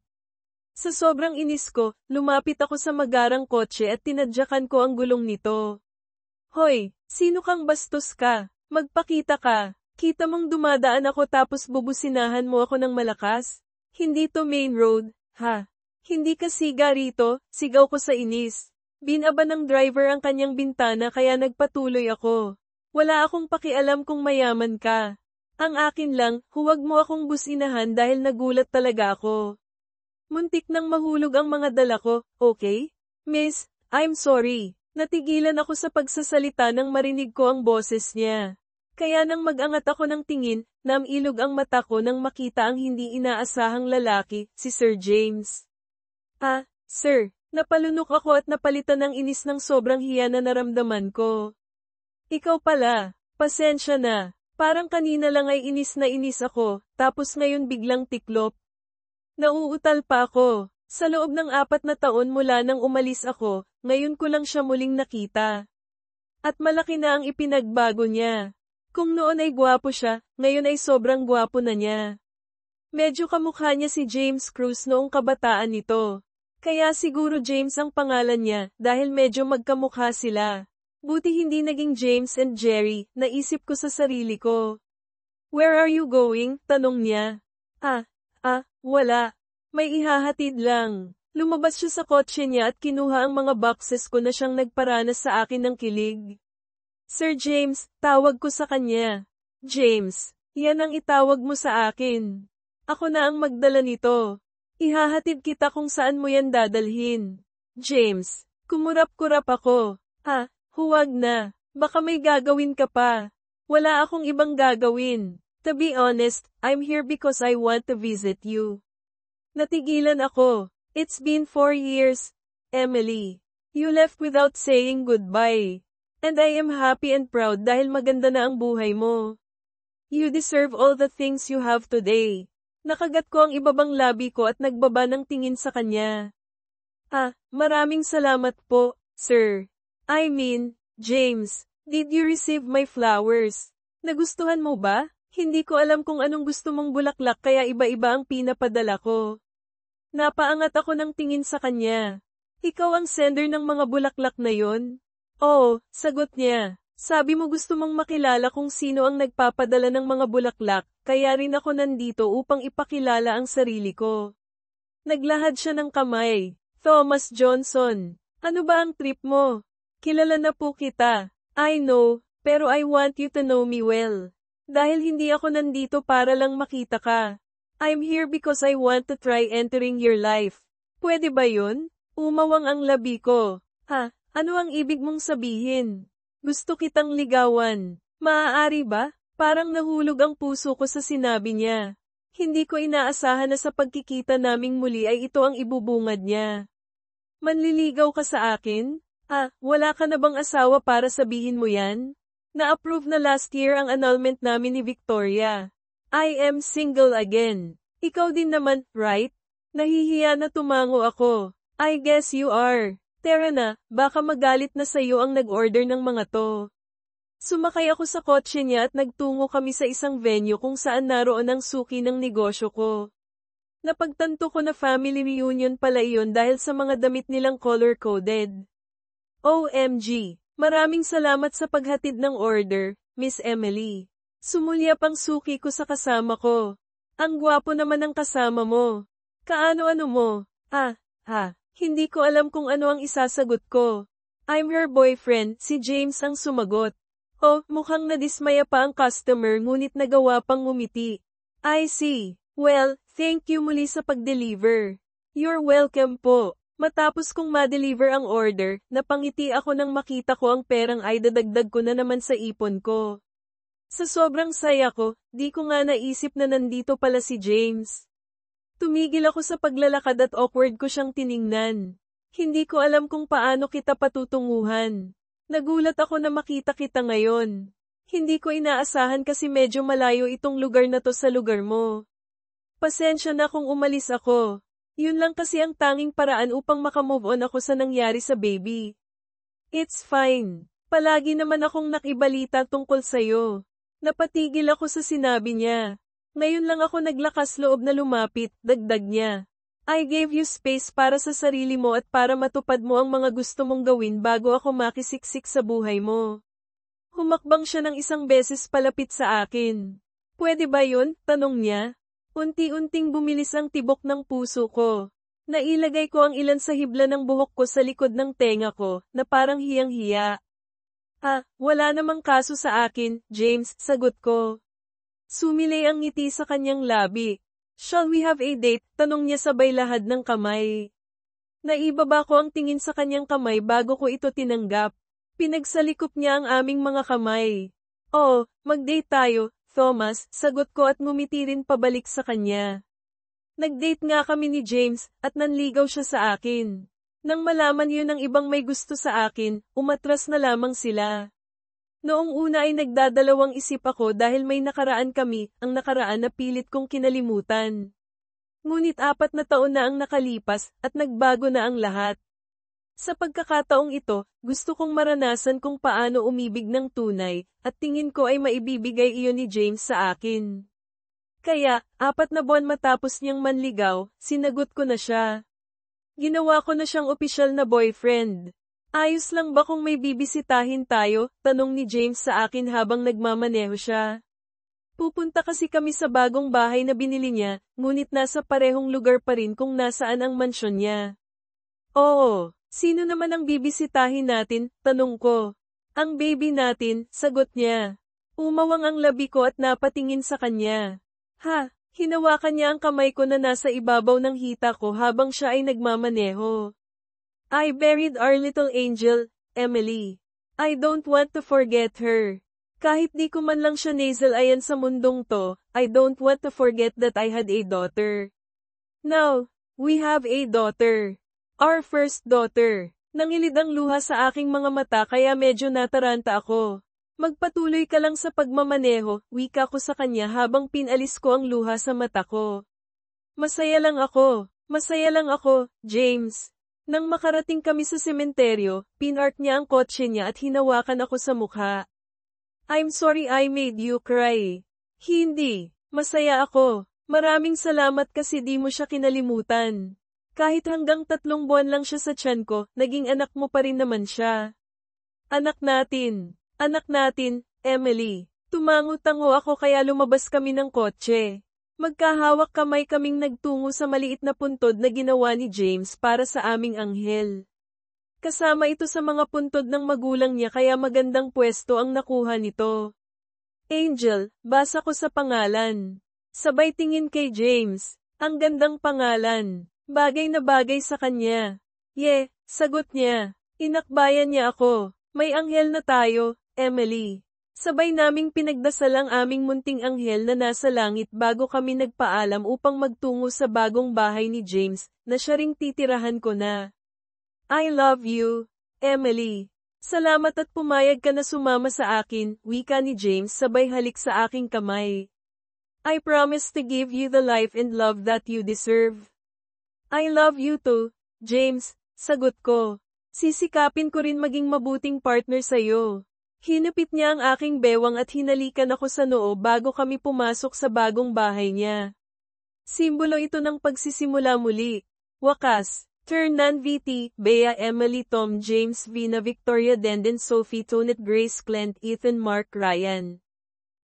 Sa sobrang inis ko, lumapit ako sa magarang kotse at tinadyakan ko ang gulong nito. Hoy, sino kang bastos ka? Magpakita ka. Kita mong dumadaan ako tapos bubusinahan mo ako ng malakas? Hindi to main road, ha? Hindi ka siga rito, sigaw ko sa inis. Binaba ng driver ang kanyang bintana kaya nagpatuloy ako. Wala akong pakialam kung mayaman ka. Ang akin lang, huwag mo akong businahan dahil nagulat talaga ako. Muntik nang mahulog ang mga dala ko, okay? Miss, I'm sorry. Natigilan ako sa pagsasalita nang marinig ko ang boses niya. Kaya nang mag-angat ako ng tingin, namilog ang mata ko nang makita ang hindi inaasahang lalaki, si Sir James. Sir, napalunok ako at napalitan ng inis ng sobrang hiya na naramdaman ko. Ikaw pala, pasensya na. Parang kanina lang ay inis na inis ako, tapos ngayon biglang tiklop. Nauutal pa ako. Sa loob ng 4 na taon mula nang umalis ako, ngayon ko lang siya muling nakita. At malaki na ang ipinagbago niya. Kung noon ay gwapo siya, ngayon ay sobrang gwapo na niya. Medyo kamukha niya si James Cruz noong kabataan nito. Kaya siguro James ang pangalan niya, dahil medyo magkamukha sila. Buti hindi naging James and Jerry, naisip ko sa sarili ko. Where are you going? Tanong niya. Wala. May ihahatid lang. Lumabas siya sa kotse niya at kinuha ang mga boxes ko na siyang nagparanas sa akin ng kilig. Sir James, tawag ko sa kanya. James, yan ang itawag mo sa akin. Ako na ang magdala nito. Ihahatid kita kung saan mo yan dadalhin. James, kumurap-kurap ako. Huwag na. Baka may gagawin ka pa. Wala akong ibang gagawin. To be honest, I'm here because I want to visit you. Natigilan ako. It's been 4 years, Emily. You left without saying goodbye. And I am happy and proud dahil maganda na ang buhay mo. You deserve all the things you have today. Nakagat ko ang ibabang labi ko at nagbaba ng tingin sa kanya. Maraming salamat po, sir. I mean, James, did you receive my flowers? Nagustuhan mo ba? Hindi ko alam kung anong gusto mong bulaklak kaya iba-iba ang pinapadala ko. Napaangat ako ng tingin sa kanya. Ikaw ang sender ng mga bulaklak na yon? Oo, sagot niya. Sabi mo gusto mong makilala kung sino ang nagpapadala ng mga bulaklak, kaya rin ako nandito upang ipakilala ang sarili ko. Naglahad siya ng kamay. Thomas Johnson. Ano ba ang trip mo? Kilala na po kita. I know, pero I want you to know me well. Dahil hindi ako nandito para lang makita ka. I'm here because I want to try entering your life. Pwede ba yun? Umawang ang labi ko. Ano ang ibig mong sabihin? Gusto kitang ligawan. Maaari ba? Parang nahulog ang puso ko sa sinabi niya. Hindi ko inaasahan na sa pagkikita naming muli ay ito ang ibubungad niya. Manliligaw ka sa akin? Wala ka na bang asawa para sabihin mo yan? Na-approve na last year ang annulment namin ni Victoria. I am single again. Ikaw din naman, right? Nahihiya na tumango ako. I guess you are. Tara na, baka magalit na sa'yo ang nag-order ng mga to. Sumakay ako sa kotse niya at nagtungo kami sa isang venue kung saan naroon ang suki ng negosyo ko. Napagtanto ko na family reunion pala iyon dahil sa mga damit nilang color-coded. OMG! Maraming salamat sa paghatid ng order, Miss Emily. Sumulyap ang suki ko sa kasama ko. Ang gwapo naman ang kasama mo. Kaano-ano mo? Hindi ko alam kung ano ang isasagot ko. I'm her boyfriend, si James ang sumagot. Oh, mukhang nadismaya pa ang customer ngunit nagawa pang ngumiti. I see. Well, thank you muli sa pag-deliver. You're welcome po. Matapos kong ma-deliver ang order, napangiti ako nang makita ko ang perang ay dadagdag ko na naman sa ipon ko. Sa sobrang saya ko, di ko nga naisip na nandito pala si James. Tumigil ako sa paglalakad at awkward ko siyang tiningnan. Hindi ko alam kung paano kita patutunguhan. Nagulat ako na makita kita ngayon. Hindi ko inaasahan kasi medyo malayo itong lugar na to sa lugar mo. Pasensya na kung umalis ako. Yun lang kasi ang tanging paraan upang makamove on ako sa nangyari sa baby. It's fine. Palagi naman akong nakibalita tungkol sa'yo. Napatigil ako sa sinabi niya. Ngayon lang ako naglakas loob na lumapit, dagdag niya. I gave you space para sa sarili mo at para matupad mo ang mga gusto mong gawin bago ako makisiksik sa buhay mo. Humakbang siya ng isang beses palapit sa akin. Pwede ba yun? Tanong niya. Unti-unting bumilis ang tibok ng puso ko. Nailagay ko ang ilan sa hibla ng buhok ko sa likod ng tenga ko, na parang hiyang-hiya. Wala namang kaso sa akin, James, sagot ko. Sumilay ang ngiti sa kanyang labi. Shall we have a date? Tanong niya sabay lahad ng kamay. Naibaba ko ang tingin sa kanyang kamay bago ko ito tinanggap. Pinagsalikop niya ang aming mga kamay. Oo, mag-date tayo, Thomas, sagot ko at ngumiti rin pabalik sa kanya. Nag-date nga kami ni James, at nanligaw siya sa akin. Nang malaman yun ng ibang may gusto sa akin, umatras na lamang sila. Noong una ay nagdadalawang isip ako dahil may nakaraan kami, ang nakaraan na pilit kong kinalimutan. Ngunit 4 na taon na ang nakalipas, at nagbago na ang lahat. Sa pagkakataong ito, gusto kong maranasan kung paano umibig ng tunay, at tingin ko ay maibibigay iyon ni James sa akin. Kaya, 4 na buwan matapos niyang manligaw, sinagot ko na siya. Ginawa ko na siyang opisyal na boyfriend. Ayos lang ba kung may bibisitahin tayo? Tanong ni James sa akin habang nagmamaneho siya. Pupunta kasi kami sa bagong bahay na binili niya, ngunit nasa parehong lugar pa rin kung nasaan ang mansyon niya. Oo, sino naman ang bibisitahin natin? Tanong ko. Ang baby natin, sagot niya. Umawang ang labi ko at napatingin sa kanya. Hinawakan niya ang kamay ko na nasa ibabaw ng hita ko habang siya ay nagmamaneho. I buried our little angel, Emily. I don't want to forget her. Kahit di ko man lang siya nasal-ayan sa mundong to, I don't want to forget that I had a daughter. Now, we have a daughter. Our first daughter. Nangilid ang luha sa aking mga mata kaya medyo nataranta ako. Magpatuloy ka lang sa pagmamaneho, wika ko sa kanya habang pinalis ko ang luha sa mata ko. Masaya lang ako, James. Nang makarating kami sa sementeryo, pinark niya ang kotse niya at hinawakan ako sa mukha. I'm sorry I made you cry. Hindi, masaya ako. Maraming salamat kasi di mo siya kinalimutan. Kahit hanggang 3 buwan lang siya sa tiyan ko, naging anak mo pa rin naman siya. Anak natin, Emily. Tumango-tango ako kaya lumabas kami ng kotse. Magkahawak kamay kaming nagtungo sa maliit na puntod na ginawa ni James para sa aming anghel. Kasama ito sa mga puntod ng magulang niya kaya magandang pwesto ang nakuha nito. Angel, basa ko sa pangalan. Sabay tingin kay James. Ang gandang pangalan. Bagay na bagay sa kanya. Sagot niya. Inakbayan niya ako. May anghel na tayo, Emily. Sabay naming pinagdasal ang aming munting anghel na nasa langit bago kami nagpaalam upang magtungo sa bagong bahay ni James, na siya ring titirahan ko na. I love you, Emily. Salamat at pumayag ka na sumama sa akin, wika ni James sabay halik sa aking kamay. I promise to give you the life and love that you deserve. I love you too, James, sagot ko. Sisikapin ko rin maging mabuting partner sa'yo. Hinupit niya ang aking bewang at hinalikan ako sa noo bago kami pumasok sa bagong bahay niya. Simbolo ito ng pagsisimula muli. Wakas. Ternan VT, Bea Emily Tom James Vina Victoria Denden Sophie Tonet Grace Clint Ethan Mark Ryan